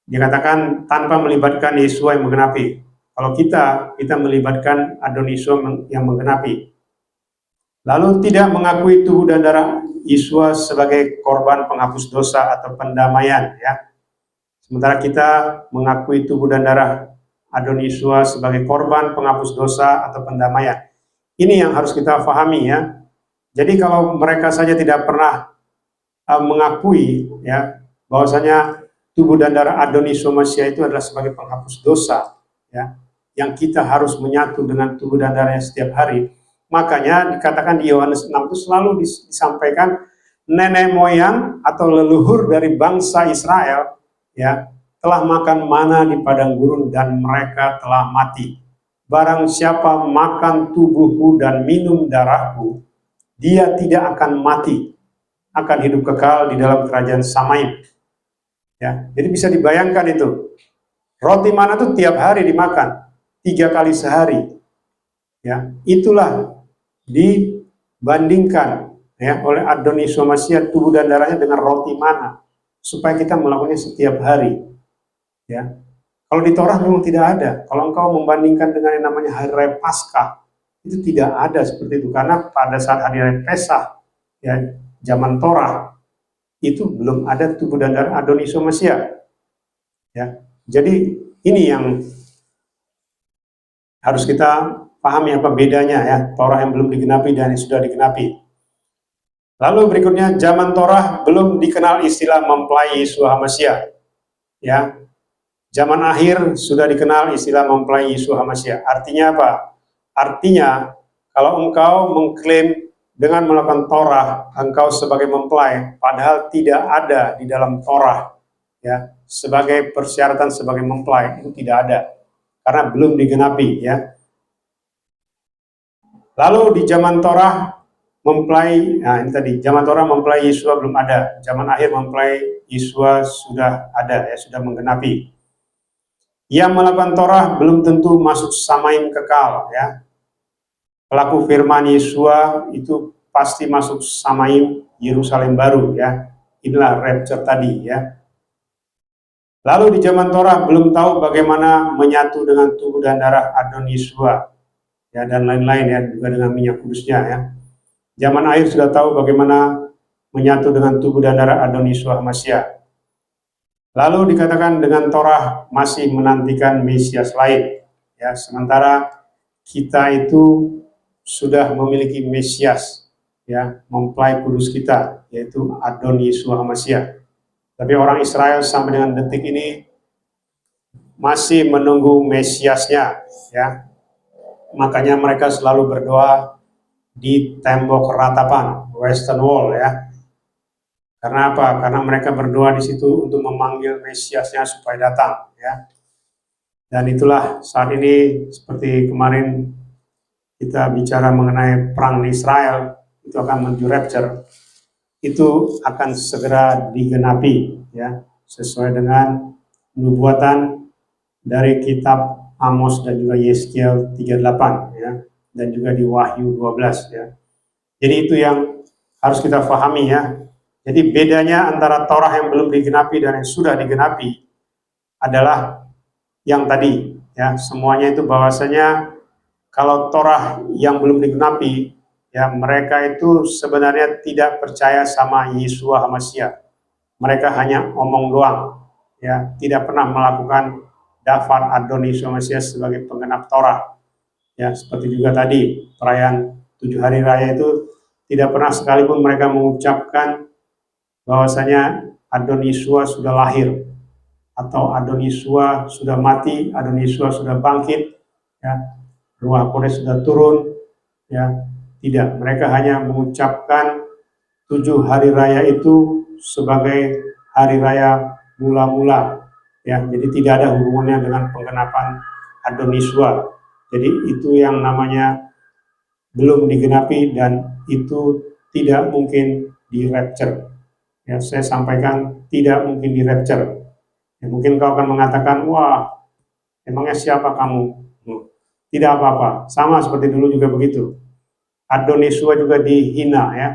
dikatakan tanpa melibatkan Yeshua yang menggenapi. Kalau kita melibatkan Adoni Yeshua yang menggenapi. Lalu tidak mengakui tubuh dan darah Yeshua sebagai korban penghapus dosa atau pendamaian ya. Sementara kita mengakui tubuh dan darah Adoni Yeshua sebagai korban penghapus dosa atau pendamaian. Ini yang harus kita pahami ya. Jadi kalau mereka saja tidak pernah mengakui ya bahwasanya tubuh dan darah Adoni Yeshua Mashiach itu adalah sebagai penghapus dosa ya, yang kita harus menyatu dengan tubuh dan darahnya setiap hari. Makanya dikatakan di Yohanes 6 itu selalu disampaikan nenek moyang atau leluhur dari bangsa Israel ya telah makan mana di padang gurun dan mereka telah mati. Barang siapa makan tubuhku dan minum darahku, dia tidak akan mati, akan hidup kekal di dalam kerajaan Samaim. Ya, jadi bisa dibayangkan itu. Roti mana itu tiap hari dimakan, 3 kali sehari. Ya, itulah dibandingkan ya oleh Adoni Yeshua Mashiach tubuh dan darahnya dengan roti mana, supaya kita melakukannya setiap hari. Ya, kalau di Torah memang tidak ada. Kalau engkau membandingkan dengan yang namanya hari raya Paskah, itu tidak ada seperti itu, karena pada saat hari raya Pesach ya zaman Torah itu belum ada tubuh dan darah Adoni Yeshua Mashiach. Ya, jadi Ini yang harus kita pahami apa bedanya ya, Torah yang belum digenapi dan yang sudah digenapi. Lalu berikutnya, zaman Torah belum dikenal istilah mempelai Yeshua HaMashiach. Ya, zaman akhir sudah dikenal istilah mempelai Yeshua HaMashiach. Artinya apa? Artinya kalau engkau mengklaim dengan melakukan Torah, engkau sebagai mempelai, padahal tidak ada di dalam Torah, ya, sebagai persyaratan sebagai mempelai, itu tidak ada, karena belum digenapi, ya. Lalu di zaman Torah mempelai, nah ini tadi, zaman Torah mempelai Yeshua belum ada, zaman akhir mempelai Yeshua sudah ada, ya, sudah menggenapi. Yang melakukan Torah belum tentu masuk samaim kekal, ya. Pelaku firman Yeshua itu pasti masuk samaim Yerusalem baru, ya. Inilah rapture tadi, ya. Lalu di zaman Torah belum tahu bagaimana menyatu dengan tubuh dan darah Adon Yeshua, ya, dan lain-lain, ya, juga dengan minyak kudusnya, ya. Zaman akhir sudah tahu bagaimana menyatu dengan tubuh dan darah Adon Yeshua HaMashiach. Lalu dikatakan dengan Torah masih menantikan Mesias lain, ya, sementara kita itu sudah memiliki Mesias, ya, mempelai kudus kita, yaitu Adon Yeshua HaMashiach. Tapi orang Israel sampai dengan detik ini masih menunggu Mesiasnya, ya. Makanya mereka selalu berdoa di tembok ratapan, Western Wall, ya. Karena apa? Karena mereka berdoa di situ untuk memanggil Mesiasnya supaya datang, ya. Dan itulah saat ini seperti kemarin kita bicara mengenai perang di Israel, itu akan menuju rapture, itu akan segera digenapi, ya, sesuai dengan nubuatan dari kitab Amos dan juga Yeskiel 38, ya, dan juga di Wahyu 12, ya. Jadi itu yang harus kita pahami, ya. Jadi bedanya antara Torah yang belum digenapi dan yang sudah digenapi adalah yang tadi, ya, semuanya itu bahwasanya kalau Torah yang belum digenapi, ya, mereka itu sebenarnya tidak percaya sama Yeshua HaMashiach. Mereka hanya omong doang, ya, tidak pernah melakukan daftar Adon Yeshua HaMashiach sebagai penggenap Torah. Ya, seperti juga tadi perayaan 7 hari raya itu tidak pernah sekalipun mereka mengucapkan bahwasanya Adon Yeshua sudah lahir atau Adon Yeshua sudah mati, Adon Yeshua sudah bangkit, ya, Ruach Kudus sudah turun, ya. Tidak, mereka hanya mengucapkan 7 hari raya itu sebagai hari raya mula-mula, ya. Jadi tidak ada hubungannya dengan penggenapan Adon Yeshua. Jadi itu yang namanya belum digenapi dan itu tidak mungkin di rapture. Ya, saya sampaikan tidak mungkin di rapture. Ya, mungkin kau akan mengatakan, wah, emangnya siapa kamu? Tidak apa-apa, sama seperti dulu juga begitu. Adon Yeshua juga dihina, ya.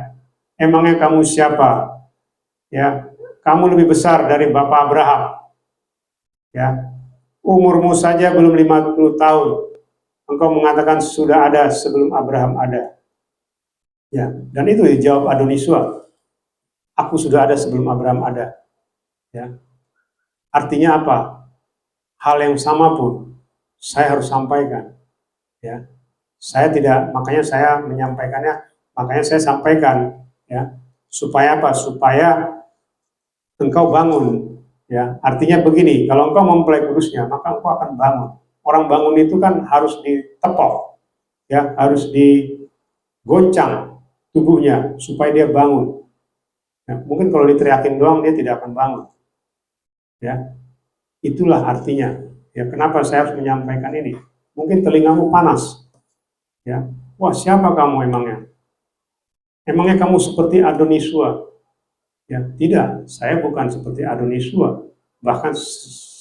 Emangnya kamu siapa? Ya, kamu lebih besar dari Bapak Abraham. Ya, umurmu saja belum 50 tahun. Engkau mengatakan sudah ada sebelum Abraham ada. Ya, dan itu dijawab Adon Yeshua. Aku sudah ada sebelum Abraham ada. Ya. Artinya apa? Hal yang sama pun saya harus sampaikan. Ya. Saya tidak, makanya saya menyampaikannya, makanya saya sampaikan, ya. Supaya apa? Supaya engkau bangun, ya. Artinya begini, kalau engkau mempelai kudusnya, maka engkau akan bangun. Orang bangun itu kan harus ditepok, ya, harus digoncang tubuhnya supaya dia bangun. Nah, mungkin kalau diteriakin doang dia tidak akan bangun, ya. Itulah artinya, ya, kenapa saya harus menyampaikan ini. Mungkin telingamu panas, ya. Wah, siapa kamu emangnya? Emangnya kamu seperti Adon Yeshua? Ya, tidak, saya bukan seperti Adon Yeshua. Bahkan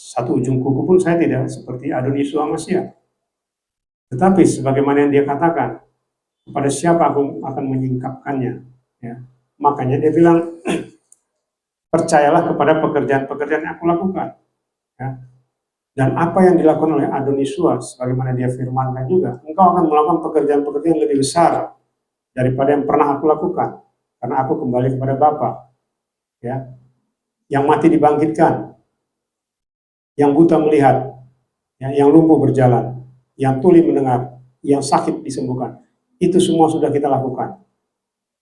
satu ujung kuku pun saya tidak seperti Adon Yeshua HaMashiach. Tetapi sebagaimana yang dia katakan, kepada siapa aku akan menyingkapkannya, ya. Makanya dia bilang, percayalah kepada pekerjaan-pekerjaan yang aku lakukan, ya. Dan apa yang dilakukan oleh Adon Yeshua, sebagaimana dia firmankan juga, engkau akan melakukan pekerjaan-pekerjaan yang lebih besar daripada yang pernah aku lakukan, karena aku kembali kepada Bapa, ya. Yang mati dibangkitkan, yang buta melihat, ya, yang lumpuh berjalan, yang tuli mendengar, yang sakit disembuhkan. Itu semua sudah kita lakukan,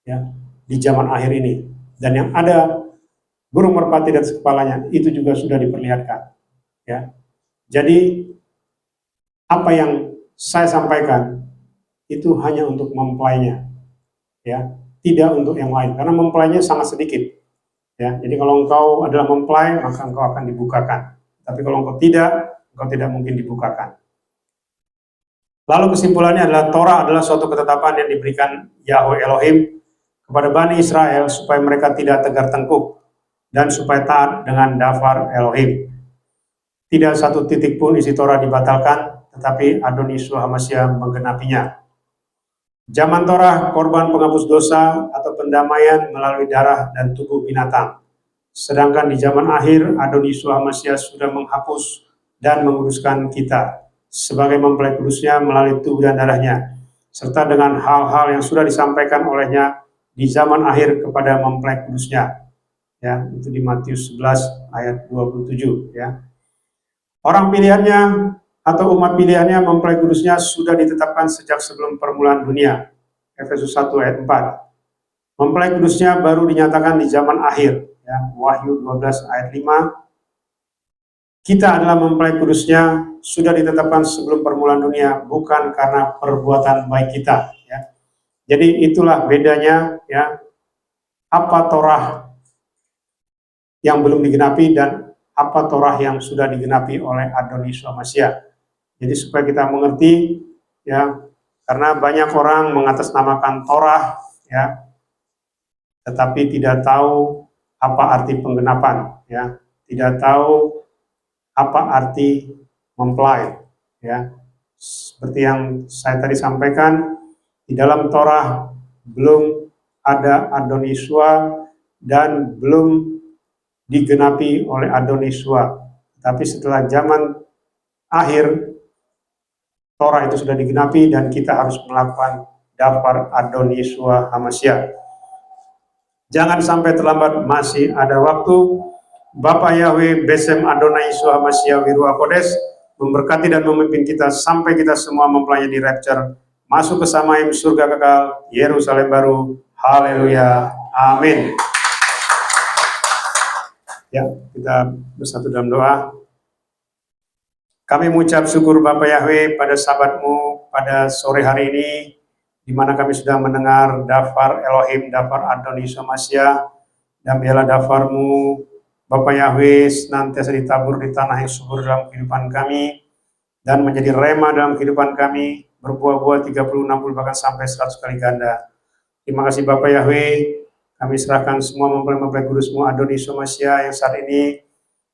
ya, di zaman akhir ini. Dan yang ada burung merpati di atas kepalanya itu juga sudah diperlihatkan, ya. Jadi apa yang saya sampaikan itu hanya untuk mempelainya, ya, tidak untuk yang lain, karena mempelainya sangat sedikit, ya. Jadi kalau engkau adalah mempelai, maka engkau akan dibukakan. Tapi kalau engkau tidak mungkin dibukakan. Lalu kesimpulannya adalah Torah adalah suatu ketetapan yang diberikan Yahweh Elohim kepada Bani Israel supaya mereka tidak tegar tengkuk dan supaya taat dengan dafar Elohim. Tidak satu titik pun isi Torah dibatalkan, tetapi Adoni Yeshua HaMashiach menggenapinya. Zaman Torah, korban penghapus dosa atau pendamaian melalui darah dan tubuh binatang. Sedangkan di zaman akhir, Adoni Yeshua HaMashiach sudah menghapus dan menguduskan kita sebagai mempelai kudusnya melalui tubuh dan darahnya, serta dengan hal-hal yang sudah disampaikan olehnya di zaman akhir kepada mempelai kudusnya. Ya, itu di Matius 11 ayat 27, ya. Orang pilihannya atau umat pilihannya mempelai kudusnya sudah ditetapkan sejak sebelum permulaan dunia. Efesus 1 ayat 4. Mempelai kudusnya baru dinyatakan di zaman akhir, ya. Wahyu 12 ayat 5. Kita adalah mempelai kudusnya sudah ditetapkan sebelum permulaan dunia, bukan karena perbuatan baik kita, ya. Jadi itulah bedanya, ya, apa Torah yang belum digenapi dan apa Torah yang sudah digenapi oleh Adoni Yeshua HaMashiach. Jadi supaya kita mengerti, ya, karena banyak orang mengatasnamakan Torah, ya, tetapi tidak tahu apa arti penggenapan, ya, tidak tahu apa arti mempelai, ya. Seperti yang saya tadi sampaikan, di dalam Torah belum ada Adoni Yeshua dan belum digenapi oleh Adoni Yeshua. Tapi setelah zaman akhir, Torah itu sudah digenapi dan kita harus melakukan dafar Adoni Yeshua HaMashiach. Jangan sampai terlambat, masih ada waktu. Bapak Yahweh Besem Adonai Yeshua HaMashiach Wiruah Kodes memberkati dan memimpin kita sampai kita semua mempelai di rapture, masuk ke Samaim surga kekal, Yerusalem baru. Haleluya. Amin. Ya, kita bersatu dalam doa. Kami mengucap syukur Bapak Yahweh pada sahabatmu pada sore hari ini, di mana kami sudah mendengar dafar Elohim, dafar Adoni Yeshua HaMashiach, dan biarlah dafarmu Bapak Yahweh senantiasa ditabur di tanah yang subur dalam kehidupan kami, dan menjadi rema dalam kehidupan kami, berbuah-buah 30, 60, bahkan sampai 100 kali ganda. Terima kasih Bapak Yahweh, kami serahkan semua mempelai-mempelai kudus-Mu Adoni Yeshua HaMashiach yang saat ini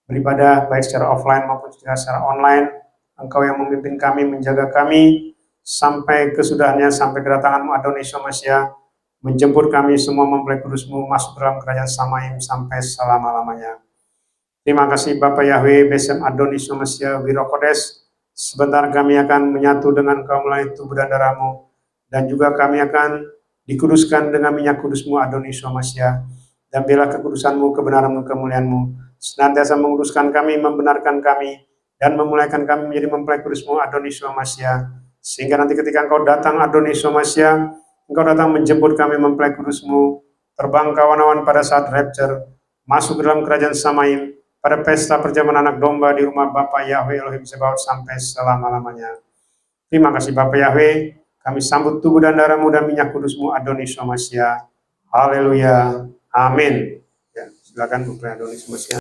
beribadah, baik secara offline maupun secara online. Engkau yang memimpin kami, menjaga kami, sampai kesudahannya, sampai kedatangan-Mu Adoni Yeshua HaMashiach, menjemput kami semua mempelai kudus-Mu masuk dalam kerajaan Samaim sampai selama-lamanya. Terima kasih Bapak Yahweh Besem Adoni Yeshua HaMashiach Wiruah Kodes. Sebentar kami akan menyatu dengan Engkau melalui tubuh dan darah-Mu, dan juga kami akan dikuduskan dengan minyak kudus-Mu Adoni Yeshua HaMashiach. Dan biarlah kekudusan-Mu, kebenaran-Mu, kemuliaan-Mu senantiasa menguduskan kami, membenarkan kami, dan memulaikan kami menjadi mempelai kudus-Mu Adoni Yeshua HaMashiach. Sehingga nanti ketika Engkau datang Adoni Yeshua HaMashiach, Engkau datang menjemput kami mempelai kudus-Mu, terbang kawan-kawan pada saat rapture, masuk ke dalam kerajaan Samaim, pada pesta perjamuan anak domba di rumah Bapa Yahweh Elohim Sebaot sampai selama-lamanya. Terima kasih Bapa Yahweh, kami sambut tubuh dan darah-Mu dan minyak kudus-Mu Adoni Yeshua HaMashiach. Haleluya. Amin. Ya, silakan Bapa Adoni Yeshua HaMashiach.